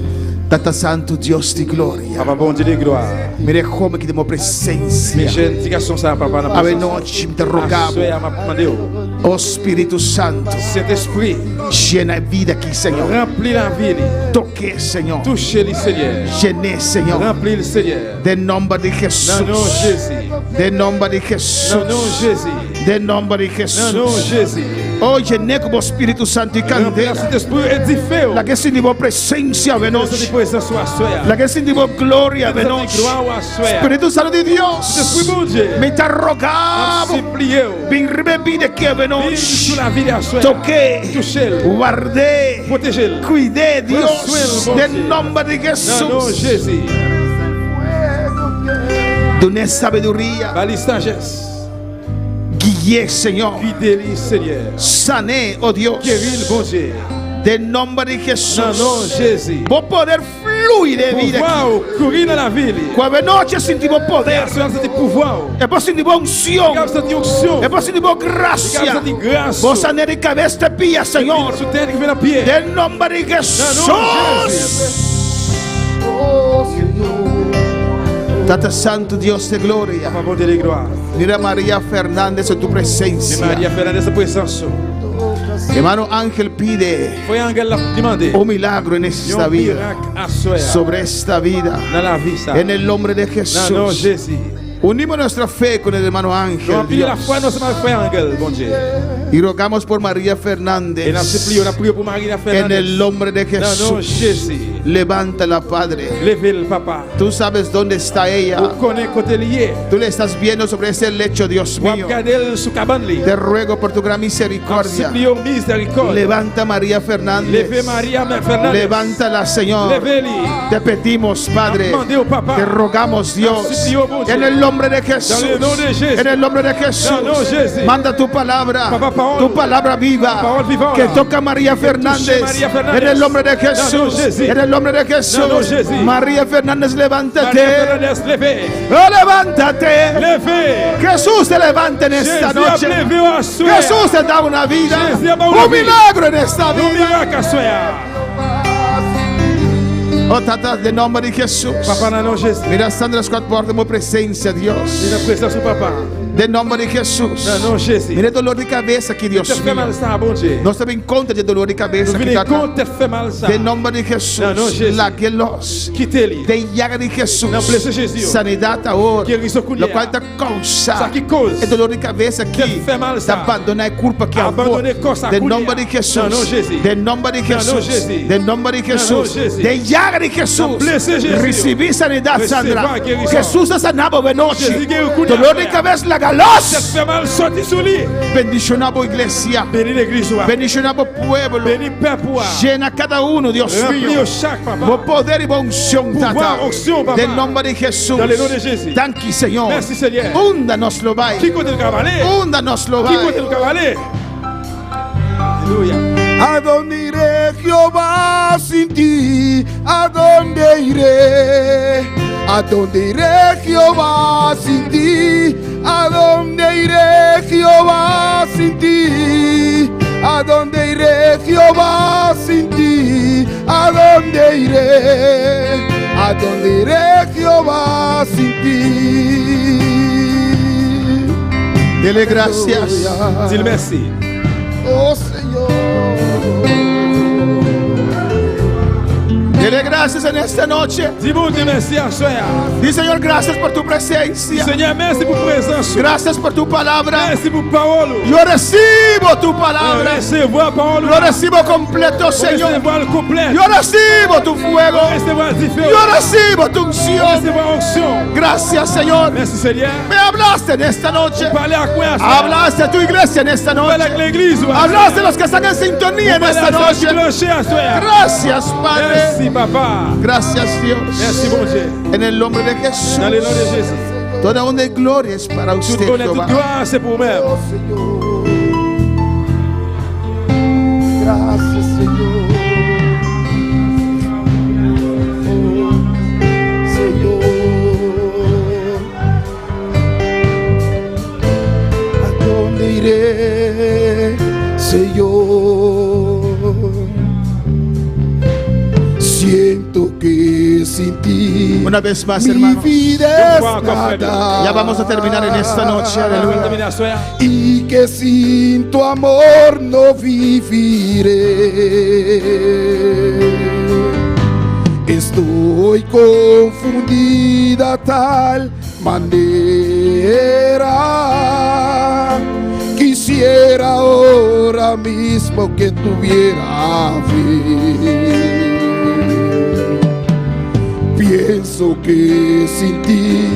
Tata Santo Dios de gloria. Papa bon Dieu de gloire. Me dejó que de Mes presencia. jeunes, petit garçon ça papa n'a Ave pas. noche te rogamos, Soyez m'a demandé. oh Espíritu Santo, Saint-Esprit, llena vida aquí, Señor. remplis la vie. Toque, Señor. Touchez le Seigneur. Llené, Señor. Remplis le Seigneur. De nombre de Dans le nom de Jesús. Jésus. De nombre de Dans le nom de Jesús. Jésus. De nombre de Dans le nom de Jesús. Jésus. Oh, llené como Espíritu Santo y Remplis candela. cet esprit édifié. La que sentimos presencia de Cette noche. présence soit soya. La que sentimos gloria de noche. Gloire à soya. Espíritu Santo de Esprit Dios. bon Dieu. Me te rogamos. Suppliez. Ven vida que de Vive noche. sur la vie à soya. Toqué. Touchez-le. Guardé. Protégez-le. Cuidé, Dios. Resuelve, De Dieu. nombre de Dans le nom de Jesús. Jésus. Done sabiduría. Bali sagesse. Guié, Señor. Fidèle Seigneur. Sané, oh Dios. Guéris bon Dieu. De nombre de Dans le nom de Jesús. Jésus. Vos poder fluir de vida. Pouvoir courir dans la ville. Cuando noche sentimos poder. Personne senti pouvoir. Es por sentimos unción. Regarde cette onction. Es por sentimos Regarde gracia. cette grâce. Vos sané de cabeza de pía, Señor. Sous terre qui vient à pied. De nombre de Jesús. Tata Santo Dios de gloria. Papa bon Dieu de gloire. Mira a María Fernández en tu C'est presencia. Maria Fernandez présence. Hermano Ángel pide Foi Angel l'a demandé. un milagro en esta Un vida. miracle à soya. Sobre esta vida. Dans la vie ça. En el nombre de Dans le nom de Jesús. Jésus. Unimos nuestra fe con el hermano Nous Ángel remplis la Dios, foi, nous sommes frère Angel, bon Dieu. y rogamos por María Et nous Fernández supplions, on a prié pour Marie en Fernandez. el nombre de Dans le nom de Jesús. Jésus. Levántala, Padre. Levez-le, papa. Tú sabes dónde está ella. Vous connaissez côté lié. Tú le estás viendo sobre ese lecho, Dios Vous mío. regardez sous cabane li. Te ruego por tu gran misericordia. Supplions miséricorde. Levanta a María Fernández. Levez Maria Fernandez. Levántala, Señor. Levez-li. Te pedimos, Padre. Demandez au papa. Te rogamos, Dios. Supplions, bon Dieu. En el nombre de Dans Jesús. le nom de Jésus. En el nombre de Jesús. Dans le nom de Jésus. Manda tu palabra. Papa, parole. Tu palabra viva. Parole vivante. Que toca a María Fernández. María Fernández. En el nombre de Dans le nom de Jesús. Jésus. En el nombre de Dans le nom de Jesús. Jésus. María Fernández, Maria levántate. Fernandez, levez. Oh, levántate. Levez. Jesús te levanta en esta Jésus a noche. levé à soir. Jesús te da una vida. Jésus a una Un vida. milagro en esta Un vida. miracle à soir. Oh, tata, de nombre de Jesús. Papa, dans le nom de Jésus. Mira, estando las cuatro puertas de presencia, Il Dios. est présent sur papa. De nombre de Jesús. Dans le nom de Jésus. Mira el dolor de cabeza aquí, Dios Te fait mal mío. ça, bon Dieu. No se ve en contra del dolor de cabeza Nous que venons está acá. compte, te fait mal ça. De nombre de Jesús. No, no, Jesús. La que los. Quittez-le. De llaga de Jesús. No, blessé Jesús. Sanidad ahora. Guérison culière. Lo cual te causa. Ça qui cause. El dolor de cabeza aquí. Te fait mal Te ça. abandona el culpa que Abandonner cosa De culière. nombre de Jesús. No, no, Jesús. De nombre de No, no, Jesús. Jesús. De nombre de no, Jesús. Jesús. De llaga de Jesús. blessé Jesús. Recibí sanidad, Recevoir Sandra. guérison. Jesús te sanaba de noche. Jesús guérit culière. Dolor de cabeza, la Te galos. fait mal, sorti sur lui. Bendicionamos iglesia. Bénis l'église. Bendicionamos pueblo. Bénis peuple. Llena cada uno, Dios mío. Remplis chaque Con papa. poder y unción, Pouvoir, tata. onction, papa. Del nombre de Jesús. Dans le nom de Jésus. Thank you, Señor. Merci, Seigneur. Húndanos lo vai. Qui côté le cavalier? Húndanos lo Qui côté vai. le cavalier? Alléluia. ¿A dónde iré, Jehová, sin ti? ¿A dónde iré? ¿A dónde iré, Jehová, sin ti? ¿A dónde iré, Jehová, sin ti? ¿A dónde iré, Jehová, sin ti? ¿A dónde iré? ¿A dónde iré, Jehová, sin ti? Dele gracias. Dis merci. Oh Señor. Dele gracias en esta noche. Dis bon Dieu merci à soir. Di, Señor, gracias por tu presencia. Seigneur, merci pour présence. Gracias por tu palabra. Merci pour parole. Yo recibo tu palabra. Recevoir parole. Lo recibo completo, Señor. Recevoir le complet. Yo recibo tu fuego. Recevoir différent. Yo recibo tu unción. Recevoir onction. Gracias, Señor. Merci Seigneur. Me hablaste en esta noche. Parlez à quoi à soir? Hablaste a tu iglesia en esta Parlez noche. avec l'église. Hablaste a los que están en sintonía en esta noche. Gracias, Padre. Merci papa. Gracias, Dios. Merci mon Dieu. En el nombre de Jesús. Dans le nom de Jésus. Toda honra y gloria es para Toute usted, honnête, toute Jehová. gloire, c'est pour moi. Oh Señor. Gracias, Señor. Oh, Señor. ¿A dónde iré, Señor? Siento que sin ti Una vez más, mi hermanos. vida es Yo puedo nada. Ya vamos a terminar en esta noche. Aleluya. Termine à soir. Y que sin tu amor no viviré. Estoy confundida tal manera. Quisiera ahora mismo que tuviera fe. Pienso que sin ti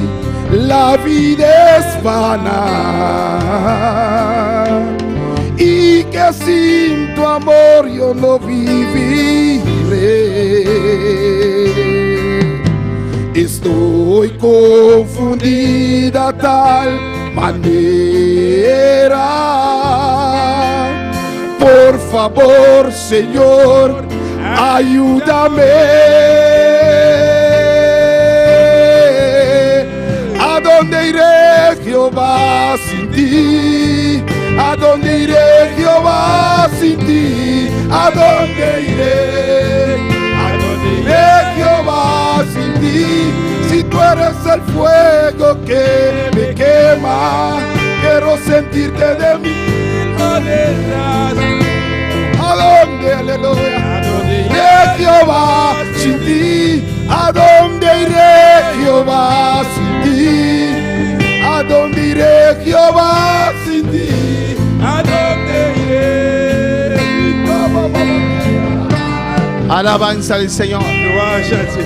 la vida es vana y que sin tu amor yo no viviré. Estoy confundida tal manera. Por favor, Señor, ayúdame. ¿A dónde iré, Jehová, sin ti? ¿A dónde iré, Jehová, sin ti? ¿A dónde iré? ¿A dónde iré, Jehová, sin ti? Si tú eres el fuego que me quema, quiero sentirte de mil maneras. ¿A dónde, aleluya? ¿A dónde iré, Jehová, sin ti? ¿A dónde iré, Jehová, sin ti? ¿A dónde iré, Jehová, sin ti? ¿A dónde iré? Alabanza al Señor. Louange à Dieu.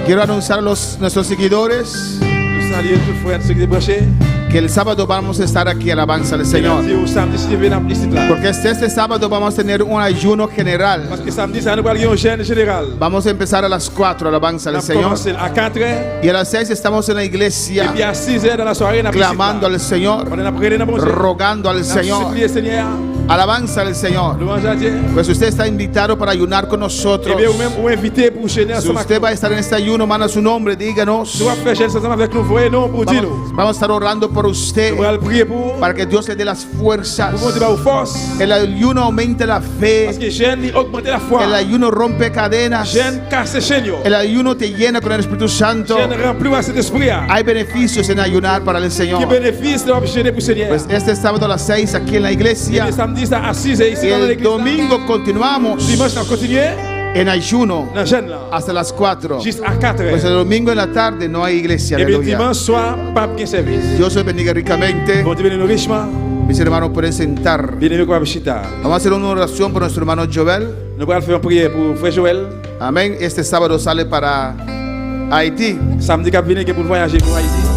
Quiero anunciar a nuestros seguidores Nous saluons tous frères ceux qui sont branchés. que el sábado vamos a estar aquí. Alabanza al Señor. Au samedi, si vous venez ici là. Porque este sábado vamos a tener un ayuno general. Parce que samedi, ça nous parle un jeûne général. Vamos a empezar a las 4. Alabanza On al a Señor. commencé à 4h. Y a las 6 estamos en la Et iglesia puis à 6h dans la soirée, on a clamando al Señor, on a prié dans bon Dieu. rogando al Señor. Supplié Seigneur. Alabanza al Señor. Louange à Dieu. Pues usted está invitado para ayunar con Et nosotros. bien, vous-même, vous invitez pour jeûner Si ensemble. usted va a estar en este ayuno, manda su nombre, díganos. Nous allons faire jeûne ensemble avec nous. Voyez non pour dire nous. Vamos a estar orando por usted Nous allons prier pour para que Dios le dé las fuerzas. pour monter aux forces. El ayuno aumente la Parce fe. que jeûne, il augmente la foi. El ayuno rompe cadenas. Jeûne casse chaînes. El ayuno te llena con el Espíritu Santo. Jeûne remplit cet esprit. Hay beneficios en ayunar para el Qui Señor. bénéficie de jeûner pour Seigneur. Pues este sábado a las 6 aquí en la Et iglesia. le samedi, c'est à 6h ici Y dans el l'église. domingo continuamos Dimanche, on continue en ayuno dans jeûne là. hasta las 4. Jusqu'à 4h. Pues el domingo en la tarde no hay iglesia. Et bien Aleluya. dimanche soir, pas bien service. Dios os bendiga ricamente. Bon Dieu bénisse richement. Mis hermanos pueden sentar. Bien aimé, quoi, Bishita. Vamos a hacer una oración por nuestro hermano Joel. Nous allons faire une prière pour frère Joël. Amén. Este sábado sale para Haití. Samedi, qui vient pour voyager pour Haïti.